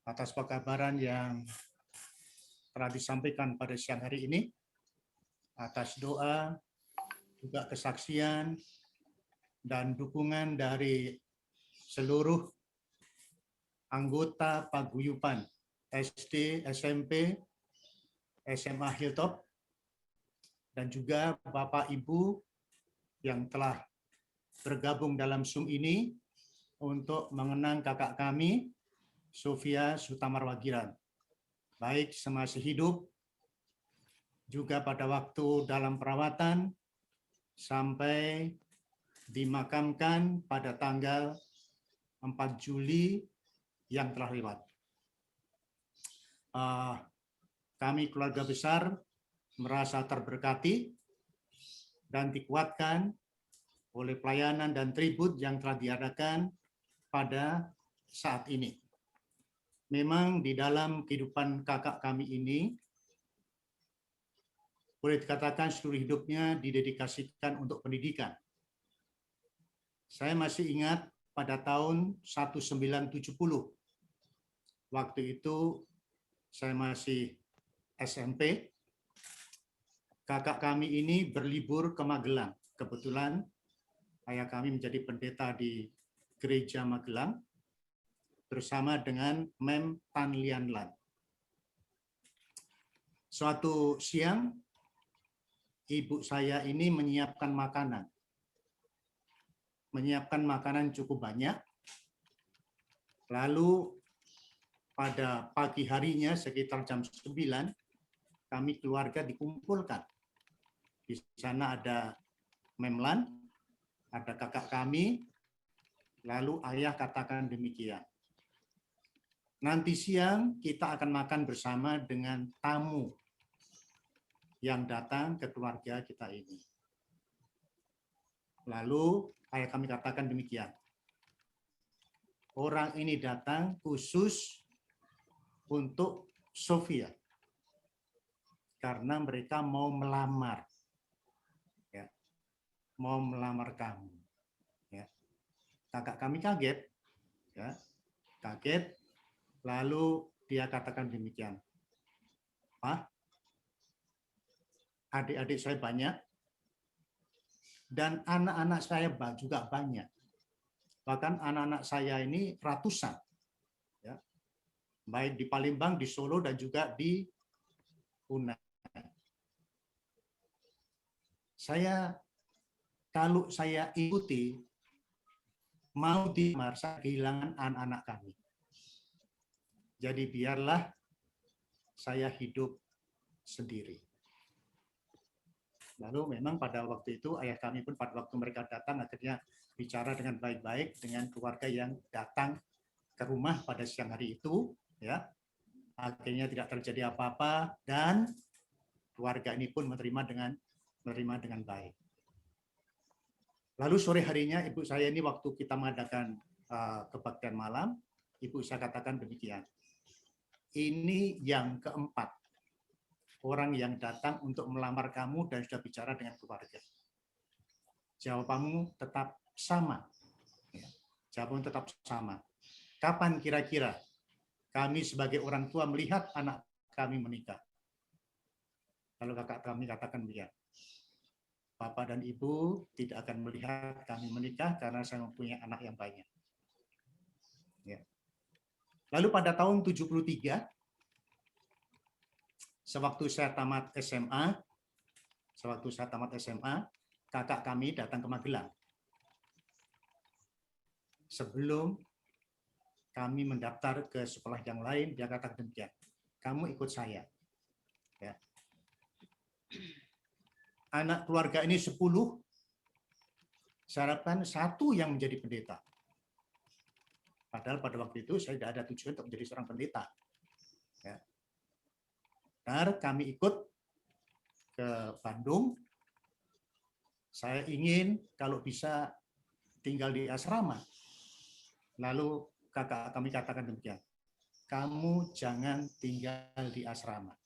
atas pekabaran yang telah disampaikan pada siang hari ini, atas doa, juga kesaksian, dan dukungan dari seluruh anggota paguyuban SD, SMP, SMA Hilltop, dan juga Bapak Ibu yang telah bergabung dalam Zoom ini untuk mengenang kakak kami, Sofia Sutamar Wagiran. Baik semasa hidup, juga pada waktu dalam perawatan, sampai dimakamkan pada tanggal 4 Juli yang telah lewat. Kami keluarga besar merasa terberkati dan dikuatkan oleh pelayanan dan tribut yang telah diadakan pada saat ini. Memang di dalam kehidupan kakak kami ini, boleh dikatakan seluruh hidupnya didedikasikan untuk pendidikan. Saya masih ingat pada tahun 1970, waktu itu saya masih SMP, kakak kami ini berlibur ke Magelang. Kebetulan ayah kami menjadi pendeta di Gereja Magelang bersama dengan Mem Tan Lian Lan. Suatu siang, ibu saya ini menyiapkan makanan cukup banyak. Lalu pada pagi harinya sekitar jam 9, kami keluarga dikumpulkan. Di sana ada Memlan, ada kakak kami, lalu ayah katakan demikian. Nanti siang kita akan makan bersama dengan tamu yang datang ke keluarga kita ini. Lalu ayah kami katakan demikian. Orang ini datang khusus untuk Sofia. Karena mereka mau melamar. Ya. Mau melamar kamu. Ya. Kakak kami kaget. Ya. Kaget. Lalu dia katakan demikian. Pak, adik-adik saya banyak. Dan anak-anak saya juga banyak. Bahkan anak-anak saya ini ratusan. Ya. Baik di Palembang, di Solo, dan juga di Unai. Kalau saya ikuti, mau dilamar, saya kehilangan anak-anak kami. Jadi biarlah saya hidup sendiri. Lalu memang pada waktu itu ayah kami pun pada waktu mereka datang akhirnya bicara dengan baik-baik dengan keluarga yang datang ke rumah pada siang hari itu, ya. Akhirnya tidak terjadi apa-apa dan keluarga ini pun menerima dengan baik. Lalu sore harinya ibu saya ini waktu kita mengadakan kebaktian malam, ibu saya katakan demikian. Ini yang keempat orang yang datang untuk melamar kamu dan sudah bicara dengan keluarga. Jawabanmu tetap sama. Jawabanmu tetap sama. Kapan kira-kira kami sebagai orang tua melihat anak kami menikah? Lalu kakak kami katakan dia, Bapak dan Ibu tidak akan melihat kami menikah karena saya mempunyai anak yang banyak. Ya. Lalu pada tahun 73, sewaktu saya tamat SMA, kakak kami datang ke Magelang. Sebelum kami mendaftar ke sekolah yang lain, dia katakan demikian, kamu ikut saya. Ya. Anak keluarga ini 10, saya harapkan 1 yang menjadi pendeta. Padahal pada waktu itu saya tidak ada tujuan untuk menjadi seorang pendeta. Ya. Dan kami ikut ke Bandung. Saya ingin kalau bisa tinggal di asrama. Lalu kakak kami katakan demikian, kamu jangan tinggal di asrama.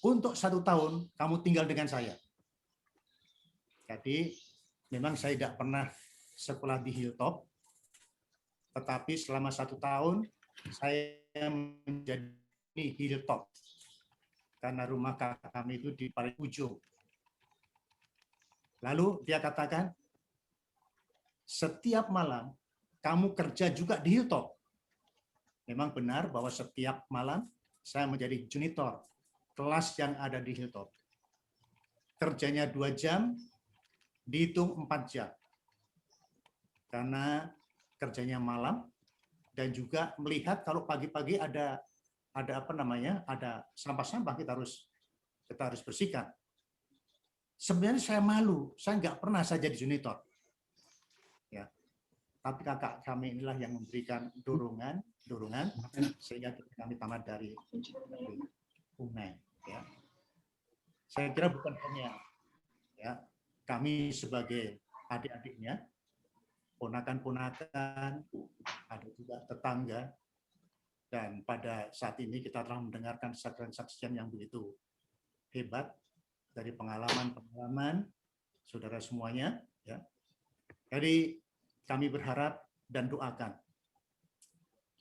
Untuk 1 tahun kamu tinggal dengan saya. Jadi memang saya tidak pernah sekolah di Hilltop, tetapi selama 1 tahun saya menjadi Hilltop. Karena rumah kakak kami itu di paling ujung. Lalu dia katakan, setiap malam kamu kerja juga di Hilltop. Memang benar bahwa setiap malam saya menjadi junitor kelas yang ada di Hilltop. Kerjanya 2 jam, dihitung 4 jam. Karena kerjanya malam dan juga melihat kalau pagi-pagi ada sampah-sampah kita harus bersihkan. Sebenarnya saya malu, saya nggak pernah saya jadi junitor. Ya. Tapi kakak kami inilah yang memberikan dorongan sehingga kami tamat dari UNAI. Ya. Saya kira bukan hanya ya kami sebagai adik-adiknya, ponakan-ponakan, ada juga tetangga. Dan pada saat ini kita telah mendengarkan saksian yang begitu hebat dari pengalaman-pengalaman saudara semuanya. Ya. Jadi kami berharap dan doakan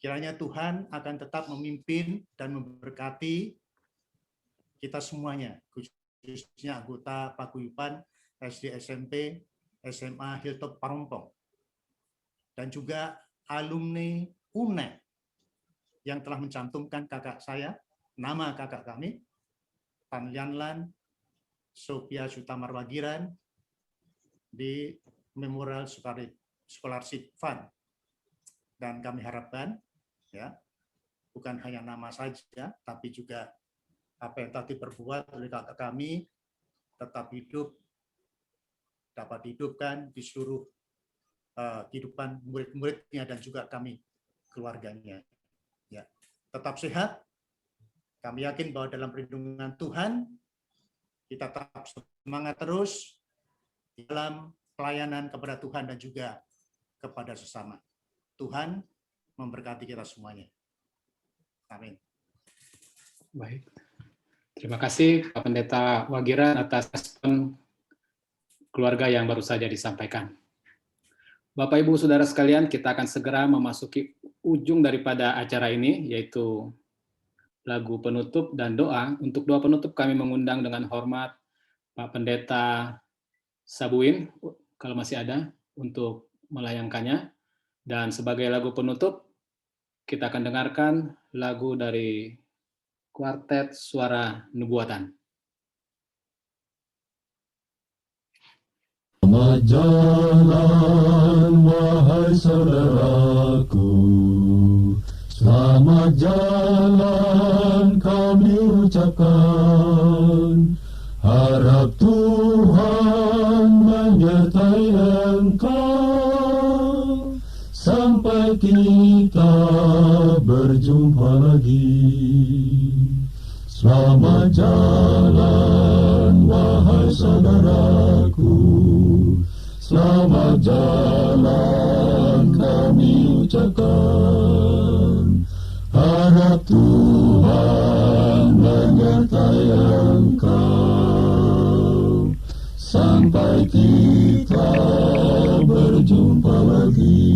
kiranya Tuhan akan tetap memimpin dan memberkati kita semuanya, khususnya anggota paguyuban SD, SMP, SMA Hilltop Parompong, dan juga alumni UNAI yang telah mencantumkan kakak saya, nama kakak kami, Tan Lianlan Sophia Sutamarwagiran di Memorial Scholarship Fund. Dan kami harapkan, ya, bukan hanya nama saja, tapi juga apa yang tadi diperbuat oleh kakak kami tetap hidup, dapat dihidupkan di seluruh kehidupan murid-muridnya dan juga kami keluarganya. Ya, tetap sehat. Kami yakin bahwa dalam perlindungan Tuhan kita tetap semangat terus dalam pelayanan kepada Tuhan dan juga kepada sesama. Tuhan memberkati kita semuanya. Amin. Baik. Terima kasih Pak Pendeta Wagiran atas respon keluarga yang baru saja disampaikan. Bapak Ibu Saudara sekalian, kita akan segera memasuki ujung daripada acara ini, yaitu lagu penutup dan doa. Untuk doa penutup kami mengundang dengan hormat Pak Pendeta Sabuin, kalau masih ada, untuk melayangkannya. Dan sebagai lagu penutup, kita akan dengarkan lagu dari Kuartet Suara Nubuatan. Selamat jalan, wahai saudaraku. Selamat jalan kami ucapkan. Harap Tuhan kita berjumpa lagi. Selamat jalan wahai saudaraku, selamat jalan kami ucapkan. Harap Tuhan menyertai engkau sampai kita berjumpa lagi.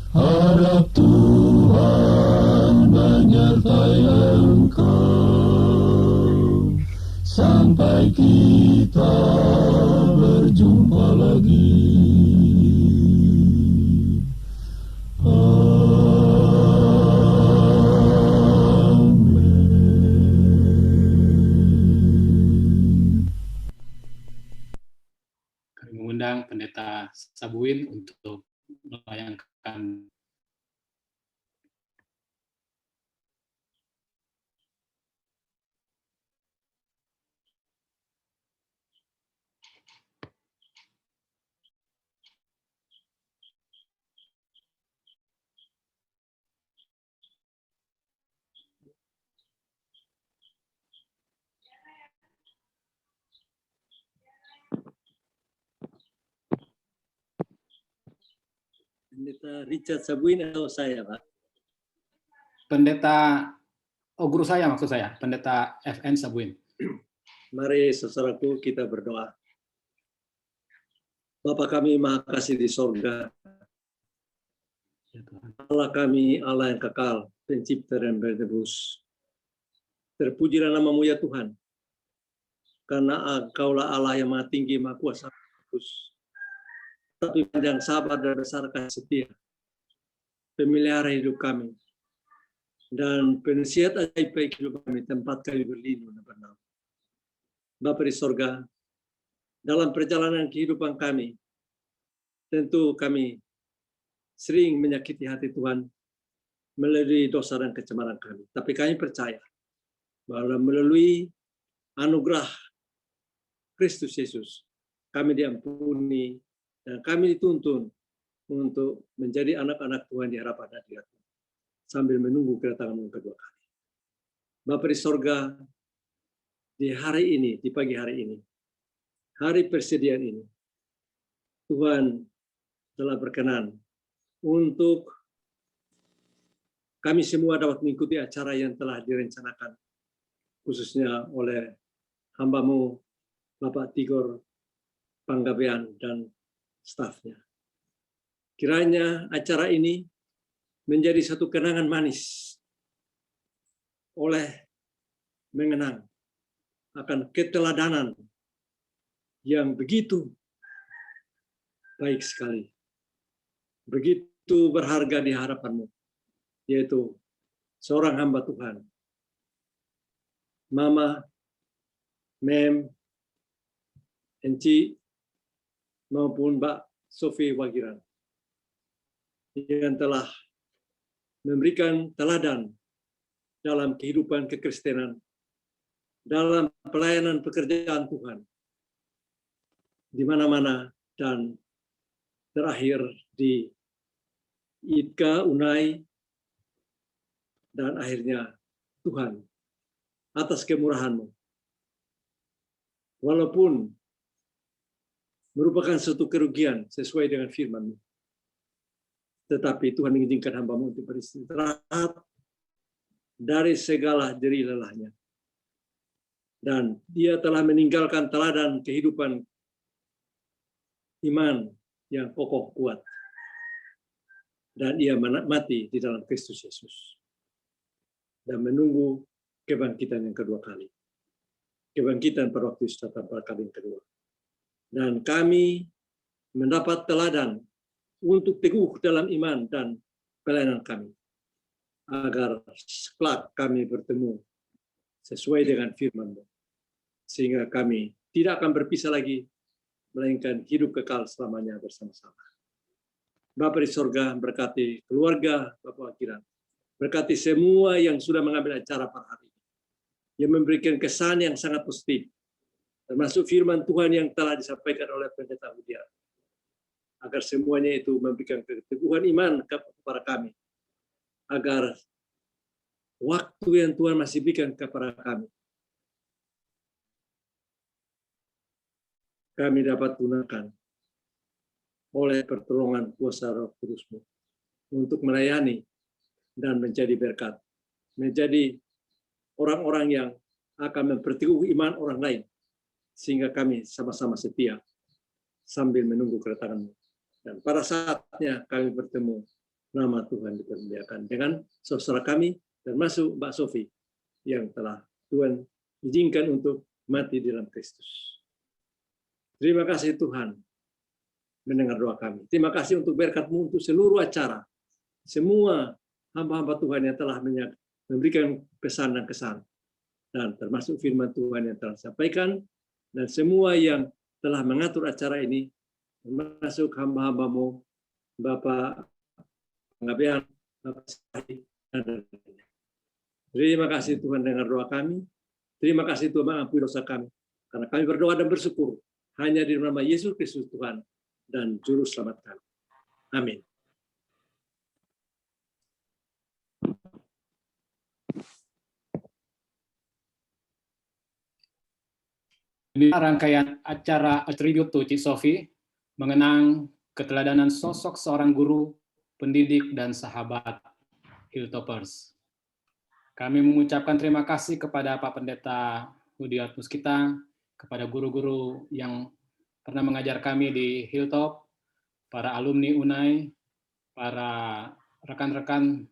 Harap Tuhan menyertai engkau sampai kita berjumpa lagi. Kami mengundang Pendeta Sabuin untuk melayangkan. Pendeta Richard Sabuin atau saya, Pak? Pendeta, guru saya maksud saya, Pendeta FN Sabuin. Mari saudaraku kita berdoa. Bapa kami Maha Kasih di sorga, Allah kami, Allah yang kekal, pencipta dan penebus. Terpujilah namamu ya Tuhan, karena Engkaulah Allah yang Maha Tinggi, Maha Kuasa, tapi panjang sabar dan besar kasih setia, pemelihara hidup kami, dan penasihat ajaib baik hidup kami, tempat kami berlindung dan bernama. Bapa di sorga, dalam perjalanan kehidupan kami, tentu kami sering menyakiti hati Tuhan melalui dosa dan kecemaran kami. Tapi kami percaya bahwa melalui anugerah Kristus Yesus, kami diampuni dan kami dituntun untuk menjadi anak-anak Tuhan di hadapan hadirat-Mu sambil menunggu kedatangan-Mu kedua kali. Bapa di sorga, di hari ini, di pagi hari ini, hari persediaan ini, Tuhan telah berkenan untuk kami semua dapat mengikuti acara yang telah direncanakan, khususnya oleh hamba-Mu, Bapak Tigor Panggabean dan stafnya. Kiranya acara ini menjadi satu kenangan manis oleh mengenang akan keteladanan yang begitu baik sekali, begitu berharga di hadapan-Mu, yaitu seorang hamba Tuhan, Mama, Mem, Enci, maupun Mbak Sophie Wagiran, yang telah memberikan teladan dalam kehidupan kekristenan, dalam pelayanan pekerjaan Tuhan, di mana-mana, dan terakhir di ITKA, UNAI, dan akhirnya Tuhan, atas kemurahan-Mu, walaupun merupakan suatu kerugian sesuai dengan firman-Mu, tetapi Tuhan mengizinkan hamba-Mu untuk beristirahat dari segala jerih lelahnya. Dan Dia telah meninggalkan teladan kehidupan iman yang kokoh kuat. Dan Ia mati di dalam Kristus Yesus. Dan menunggu kebangkitan yang kedua kali. Kebangkitan pada waktu Yesus datang pada kali yang kedua. Dan kami mendapat teladan untuk teguh dalam iman dan pelayanan kami, agar kelak kami bertemu sesuai dengan firman-Mu, sehingga kami tidak akan berpisah lagi, melainkan hidup kekal selamanya bersama-sama. Bapa di sorga, berkati keluarga Bapak Wagiran, berkati semua yang sudah mengambil acara pada hari ini, yang memberikan kesan yang sangat positif, termasuk firman Tuhan yang telah disampaikan oleh Pendeta Budiar. agar semuanya itu memberikan keteguhan iman kepada kami, agar waktu yang Tuhan masih berikan kepada kami dapat gunakan oleh pertolongan kuasa Roh Kudus-Mu untuk melayani dan menjadi berkat, menjadi orang-orang yang akan memperteguh iman orang lain, sehingga kami sama-sama setia sambil menunggu kedatangan-Mu. Dan pada saatnya kami bertemu, nama Tuhan dipermuliakan dengan saudara kami, termasuk Mbak Sofi, yang telah Tuhan izinkan untuk mati di dalam Kristus. Terima kasih Tuhan mendengar doa kami. Terima kasih untuk berkat-Mu untuk seluruh acara. Semua hamba-hamba Tuhan yang telah memberikan pesan dan kesan. Dan termasuk firman Tuhan yang telah disampaikan. Dan semua yang telah mengatur acara ini, termasuk hamba-hamba-Mu, Bapak Ngabean, Bapak Sahi, dan lain-lain. Terima kasih Tuhan dengar doa kami. Terima kasih Tuhan mengampuni dosa kami. Karena kami berdoa dan bersyukur hanya di nama Yesus Kristus Tuhan dan Juru Selamat kami. Amin. Ini rangkaian acara tribute to Cik Sofi mengenang keteladanan sosok seorang guru, pendidik, dan sahabat Hilltoppers. Kami mengucapkan terima kasih kepada Pak Pendeta Hudiat Muskita, kepada guru-guru yang pernah mengajar kami di Hilltop, para alumni UNAI, para rekan-rekan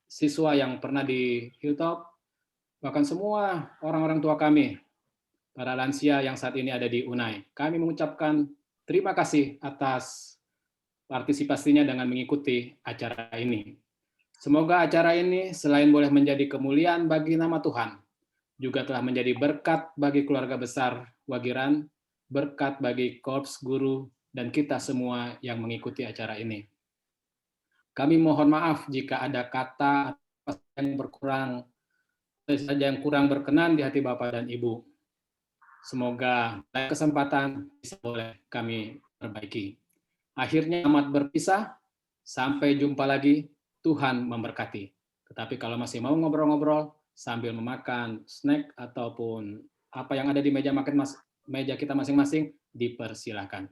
siswa yang pernah di Hilltop, bahkan semua orang-orang tua kami, para lansia yang saat ini ada di UNAI. Kami mengucapkan terima kasih atas partisipasinya dengan mengikuti acara ini. Semoga acara ini selain boleh menjadi kemuliaan bagi nama Tuhan, juga telah menjadi berkat bagi keluarga besar Wagiran, berkat bagi korps guru, dan kita semua yang mengikuti acara ini. Kami mohon maaf jika ada kata yang berkurang, saja yang kurang berkenan di hati Bapak dan Ibu. Semoga ada kesempatan bisa boleh kami perbaiki. Akhirnya amat berpisah, sampai jumpa lagi, Tuhan memberkati. Tetapi kalau masih mau ngobrol-ngobrol sambil memakan snack ataupun apa yang ada di meja makan meja kita masing-masing, dipersilahkan.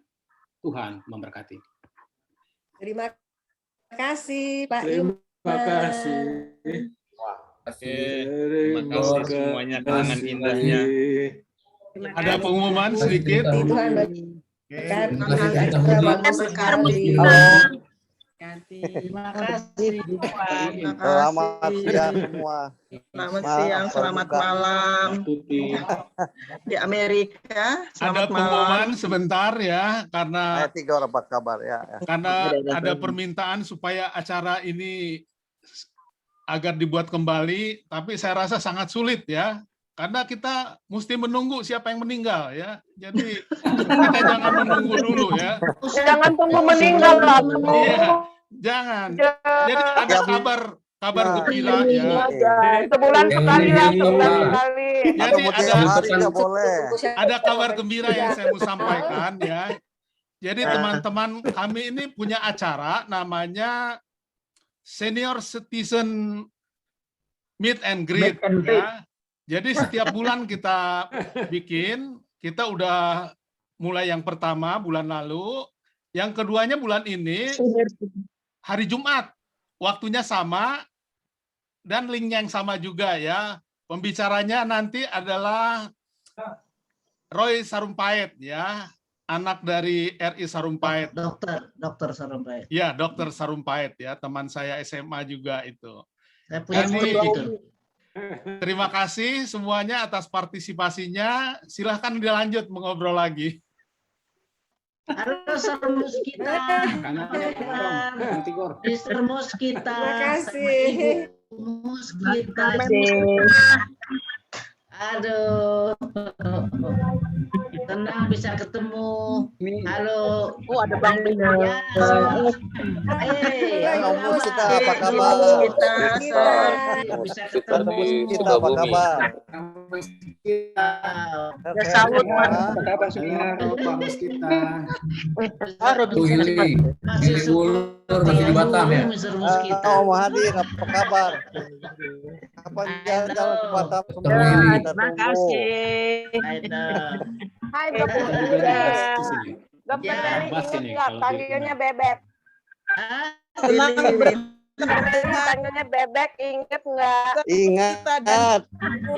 Tuhan memberkati. Terima kasih Pak Terima kasih. Terima kasih semuanya kenangan indahnya. Ada pengumuman sedikit. Tuhan Terima kasih. Selamat siang semua. Selamat siang, selamat malam. Di Amerika, Ada pengumuman sebentar ya, karena 3 orang dapat kabar ya. Karena ada permintaan supaya acara ini agar dibuat kembali, tapi saya rasa sangat sulit ya. Karena kita mesti menunggu siapa yang meninggal ya. Jadi kita jangan menunggu dulu ya. Jangan tunggu meninggal lah. Iya, jangan. Jadi ada kabar gembira ya. Sebulan sekali lah, sebulan sekali. Jadi ada kabar gembira yang saya mau sampaikan ya. Jadi teman-teman kami ini punya acara namanya Senior Citizen Meet and Greet ya. Jadi setiap bulan kita bikin, kita udah mulai yang pertama bulan lalu, yang keduanya bulan ini hari Jumat, waktunya sama dan linknya yang sama juga ya. Pembicaranya nanti adalah Roy Sarumpait ya, anak dari RI Sarumpait. Dokter Sarumpait. Ya, Dokter Sarumpait ya, teman saya SMA juga itu. Saya punya murid itu. Terima kasih semuanya atas partisipasinya. Silahkan dilanjut mengobrol lagi. Halo Sermus kita. Mister Mus kita. Terima kasih. Mus kita. Aduh. Senang bisa ketemu. Halo. Oh, ada Bang Bimo. Ya. Halo Mus kita apa kabar? Bisa ketemu. Kita apa kabar? Ya sahur, Pak. Apa kabar semua? Pak Mus kita. Hili Wulur masih di Batam ya? Om Hadir apa kabar? Kapan jalan-jalan ke Batam semua? Terima kasih. Hai Dokter Delia. Dokter Delia ingat nggak panggilnya Bebek? Panggilnya Bebek, inget nggak? Ingat.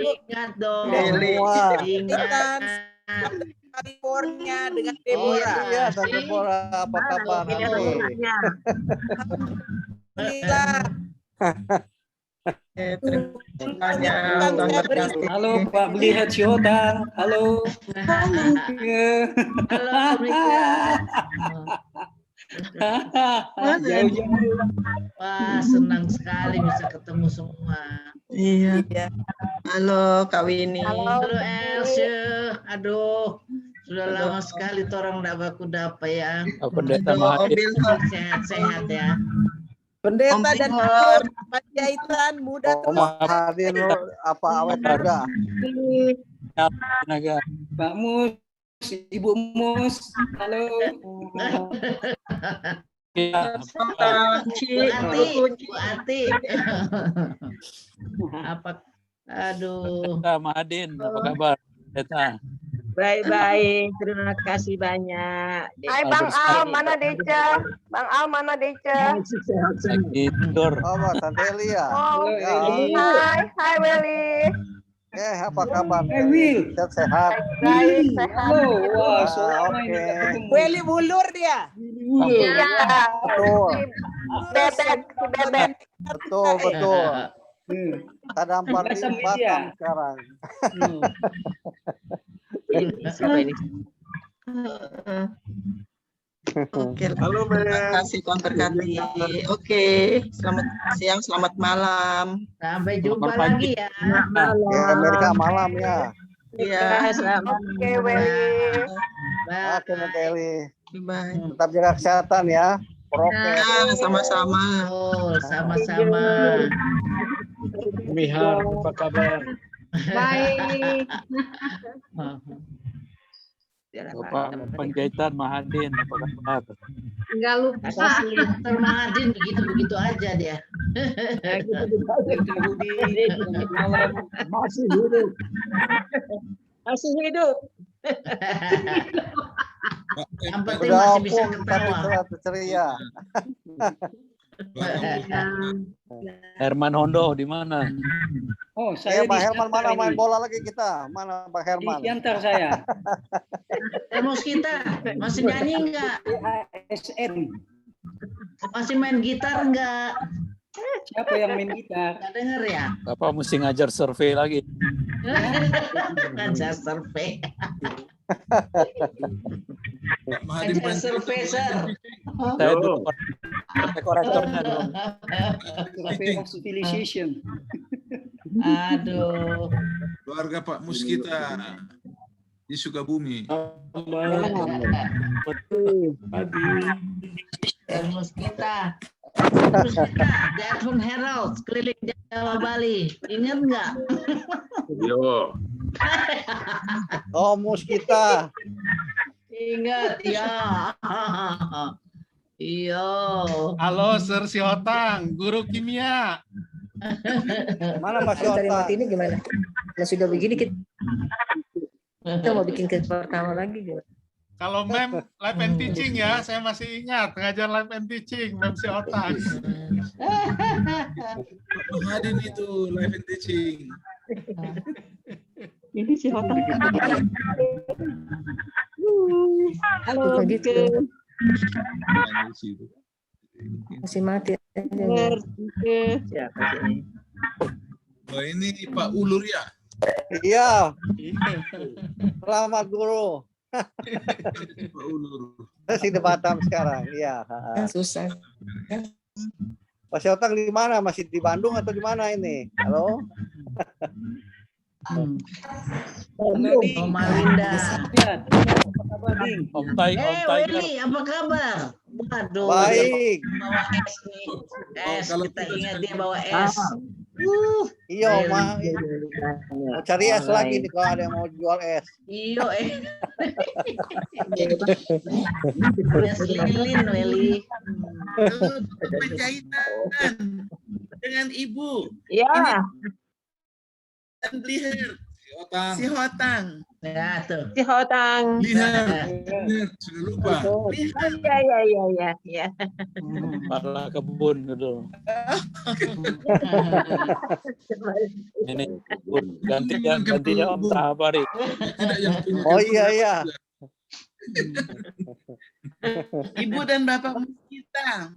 Ingat dong. Semua. Ingat. California dengan Oh Deborah. iya, Tante Deborah apa kabar nanti? Alhamdulillah. Halo Pak Beli Hatsiota. Halo. Halo Rika. Jauh-jauh. Wah, senang sekali bisa ketemu semua. Iya. Halo Kak Winnie. Halo Elsie. Aduh, sudah lama sekali orang nggak baku dapa ya. Pendeta Mahathir. Sehat-sehat ya. Pendeta dan Pak Jaitan muda Om Hadir apa awet muda? Naga. Pak Mus, Ibu Mus. Halo. Bu Ati. Apa? Aduh. Pendeta Mahadin, apa kabar? Pendeta. Baik-baik, terima kasih banyak. Hai Bang Al, mana Deca? Bang Al, mana Deca? Lagi tidur. Oh, Tante Elia. Oh, Ya. hai Welly. Apa kabar? Will. Sehat. Baik, sehat. Halo. Wah, Ah, selama ini oke. nggak ketemu. Welly bulur dia. Iya. Betul. Bebek, si Bebek. Betul. Tampar di Asam media. Batam sekarang. Siapa ini? Oke, Halo, terima kasih konterkati. Oke, selamat siang, selamat malam. Sampai jumpa lagi ya. Ya, Amerika malam ya. Iya, selamat. Oke, Welly. Oke, Tante Eli. Bye. Tetap jaga kesehatan ya. Prokes. Ya, sama-sama. Oh, sama-sama. Mihar, apa kabar? Baik. Bapak Panjaitan Mahadin, apa kabar? Enggak lupa. Dokter Mahadin begitu-begitu aja dia. Masih hidup. Masih hidup. Yang penting Udah masih bisa opung tapi ketawa. ceria. Herman Hondo di mana? Oh, saya Pak di Herman Siantar mana main ini. bola lagi kita? Mana Pak Di Herman? Siantar saya. Terus kita masih nyanyi nggak? ASN. Masih main gitar nggak? Siapa yang main gitar? Nggak denger ya? Bapak mesti ngajar survei lagi. Ngajar survei. Ngajar survei, Sir. Saya dulu korektornya dulu. Survey of Civilization. Aduh. keluarga Pak Mus kita di Sukabumi. Terus kita. Terus kita. The Advent Herald keliling Jawa Bali. Ingat nggak? Yo. Oh, mus kita. Ingat ya. Iya. Halo, Sir Siotang, guru kimia. Mana Mas Cari Yota? mati ini gimana? Kalau sudah begini kita mau bikin ke pertama lagi gimana? Kalau mem live and teaching ya, saya masih ingat ngajar live and teaching, mem Siotang. Hadin itu live and teaching. Ini si Hotang. Halo, gitu. Masih mati. Siapa sih? Oh, ini Pak Ulur ya? Iya. Selamat guru. Pak Ulur. Masih di Batam sekarang. Iya. Susah. Mas Yotang di mana? Masih di Bandung atau di mana ini? Halo? Oma Linda. Apa kabar, Ding? Om Tiger. Willy, apa kabar? Waduh, Baik. dia bawa es nih. Es, kalau kita kita ingat dia bawa es. Iya, Oma. Mau cari es lagi nih kalau ada yang mau jual es. Iyo, es lilin, Willy. Penjahitan dengan Ibu. Ya. Dan lihat Otang. si Hotang. Ya, tuh. Si Hotang. Lihat, sudah lupa. Ya. Kepala kebun gitu. Ini gantinya Om Tabari. Tidak yang punya. Oh iya. Ibu dan Bapak kita.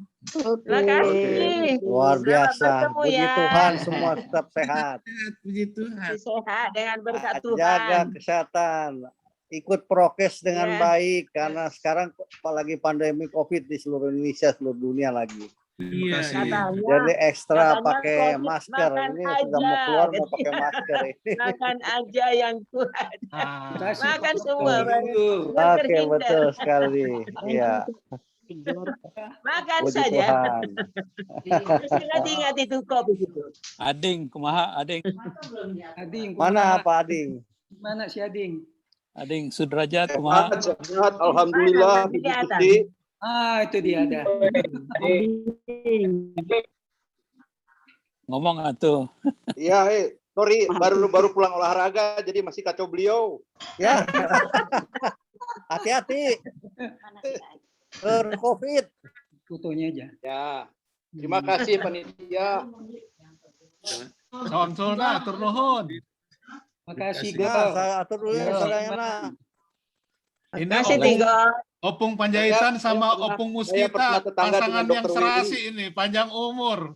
Terima kasih. Luar biasa. Bertemu Puji ya. Tuhan semua tetap sehat. Puji Tuhan. Sehat dengan berkat Jaga Tuhan. kesehatan. Ikut prokes dengan Ya. baik karena sekarang apalagi pandemi COVID di seluruh Indonesia, seluruh dunia lagi. Terima kasih. Jadi ekstra katanya pakai COVID masker. makan Ini sudah mau aja. keluar mau pakai masker ini. Makan aja yang kuat. Makan semua. Oke, betul sekali. Iya. Makan Puji saja. Tuhan. Ingat itu kopi itu. Ading, kumaha Ading? Ading, Mana Pak Ading? Mana si Ading? Ading Sudrajat, kumaha? Sehat, alhamdulillah. Puji. Ah, itu dia ada. Ngomong atuh. Iya, sorry, baru pulang olahraga, jadi masih kacau beliau. Ya. Hati-hati. COVID. Fotonya aja. Ya, terima kasih panitia. Salam atur nuhun. Makasih, Nah, Go. saya atur dulu ya, saudara. Ini Masih tinggal. Opung Panjaitan sama Opung saya Muskita pernah tetangga pasangan dengan yang Dr. serasi ini panjang umur.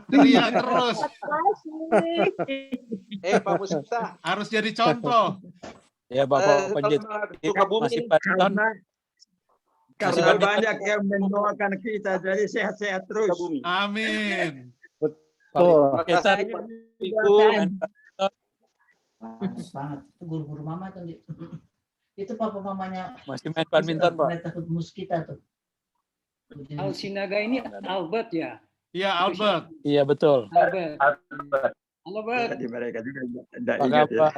Ceria terus. Pak Muskita. Harus jadi contoh. Ya Bapak Penjit. Masih Panjaitan. Karena banyak yang mendoakan kita, jadi sehat-sehat terus. Amin. Betul. Kita Ibu. Banget. Itu guru-guru mama tuh. Itu papa mamanya. Masih main badminton, Pak. Takut kita tuh. Alsinaga ini Albert ya? Iya, Albert. Iya, betul. Albert. Albert. Jadi mereka juga tidak Apa ingat ya. kabar?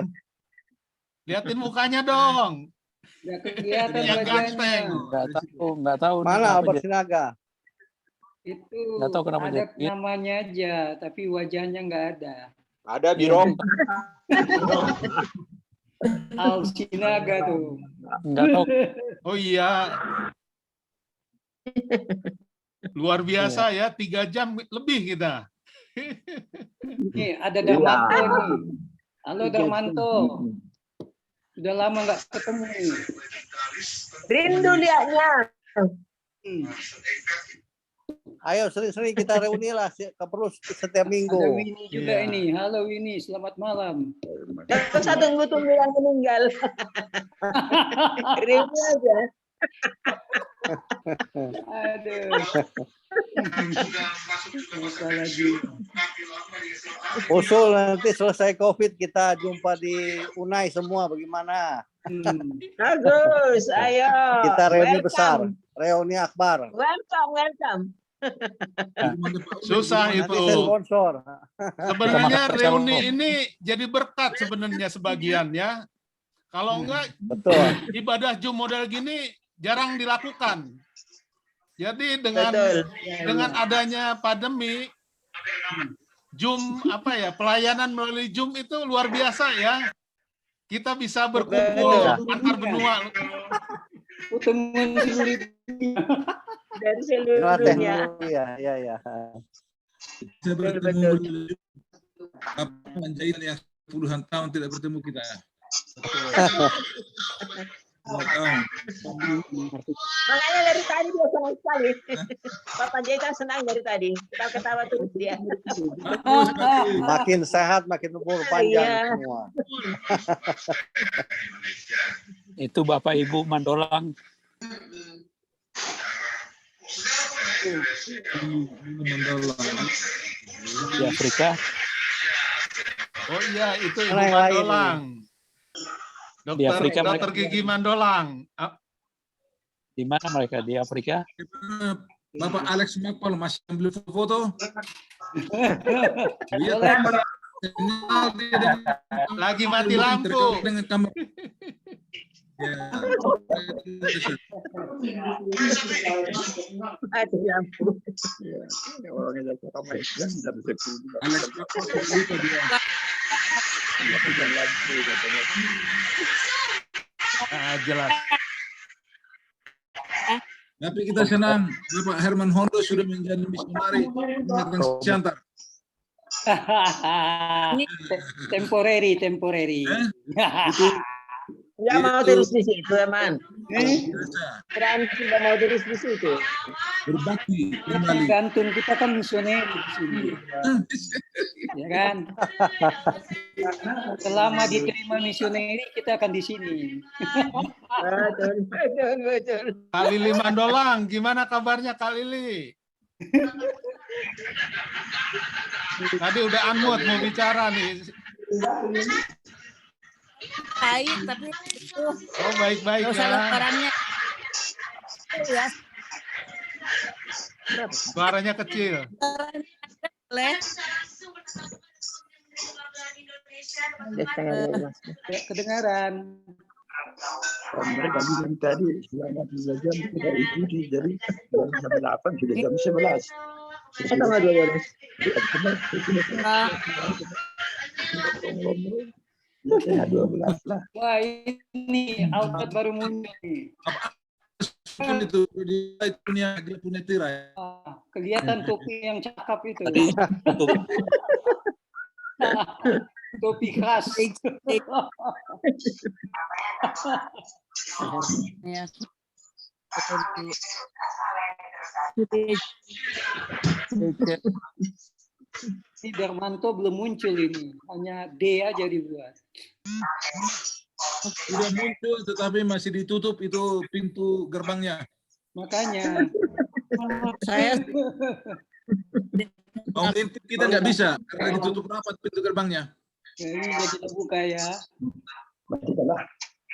Liatin mukanya dong. Nggak kelihatan Yang wajahnya. ganteng. Nggak tahu. Mana kenapa Albert jadi- Sinaga? Itu Nggak tahu kenapa ada jadi- namanya aja, tapi wajahnya nggak ada. Ada Birong. Alsinaga tuh. Nggak tahu. Oh iya. Luar biasa ya, 3 jam lebih kita. Nih ada Darmanto nih. Halo Darmanto. Sudah lama nggak ketemu nih. Rindu liatnya. Ayo sering-sering kita reuni lah, perlu setiap minggu. Ada Winnie juga Iya. ini. Halo Winnie, selamat malam. Gak usah tunggu-tunggu yang meninggal. Rindu aja. Aduh. Apa lagi? Usul nanti selesai COVID kita jumpa di Unai semua bagaimana? Bagus, ayo. Kita reuni Welcome. besar, reuni akbar. Welcome. Susah Nanti itu. saya sponsor. Sebenarnya Kita makan reuni bersama. ini jadi berkat sebenarnya sebagian ya. Kalau enggak Betul. ibadah Zoom model gini jarang dilakukan. Jadi dengan Betul. dengan adanya pandemi Zoom pelayanan melalui Zoom itu luar biasa ya. Kita bisa berkumpul antar benua. Pertemuan seluruh dunia. Dari seluruh Inilah dunia. teknologi ya. Saya bertemu Panjaitan yang puluhan tahun tidak bertemu kita. Makanya dari tadi dia senang sekali. Bapak Jeka senang dari tadi. Ketawa terus dia. Makin sehat, makin umur panjang Iya. semua. Itu Bapak Ibu Mandolang. Mandolang. Di Afrika. Oh iya, itu Ibu Orang lain Mandolang. Di Afrika Dokter mereka. Gigi Mandolang. Ah, Di mana mereka? Di Afrika? Bapak Alex Makpal masih ambil foto. Lihat Boleh. sinyal dia dengan- Lagi mati lampu. dengan kamera. Ya. Mati lampu. Alex Makpal lupa dia. Jelas. Tapi kita senang Bapak Herman Hondo sudah menjadi misionari mengingatkan Siantar. Temporary. Itu Nggak mau terus di situ, Eman. biasa. Berani tidak mau terus di situ. Berbakti kembali. Tergantung kita kan misioner di sini. Ya kan? Selama diterima misioneri kita akan di sini. Betul. Kak Lili Mandolang, gimana kabarnya Kak Lili? Tadi udah unmute mau bicara nih. Baik, tapi itu Oh baik-baik dosa ya. lebarannya. Ya, Suaranya kecil. boleh. Kedengaran. Mereka bilang tadi selama 3 jam tidak ikuti, jadi jam 8 sudah jam 11. Tanggal 12. Ya, setengah 12 lah. Wah, ini outlet baru muncul nih. Itu dia punya tirai. Kelihatan topi yang cakep itu. Topi khas. Ya. Si Darmanto belum muncul ini, hanya D aja dibuat. Sudah muncul tetapi masih ditutup itu pintu gerbangnya. Makanya Saya Oh, kita nggak bisa karena ditutup rapat pintu gerbangnya. bisa kita buka ya.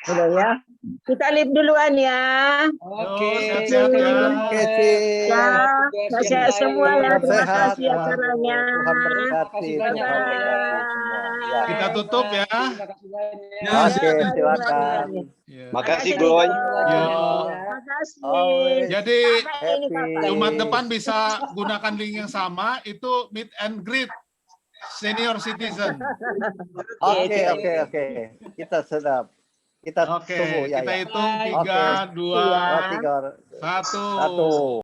Udah ya. Kita live duluan ya. Oke. Sehat-sehat ya. Oke, Cik. Ya, sehat semua ya. Terima Sehat, kasih acaranya. Tuhan berkati. Terima kasih banyak, Tuhan Pak, ya. berkati semua. Ya. Kita tutup ya. Terima kasih banyak. Ya, Oke, silakan. Makasih, Boy. Ya. Terima kasih. Jadi Sampai ini, Bapak. Jumat depan bisa gunakan link yang sama, itu meet and greet senior citizen. Oke. Kita sedap. Kita Oke, tunggu ya. kita ya. hitung Oke. 3, 2, 3, 1. 1.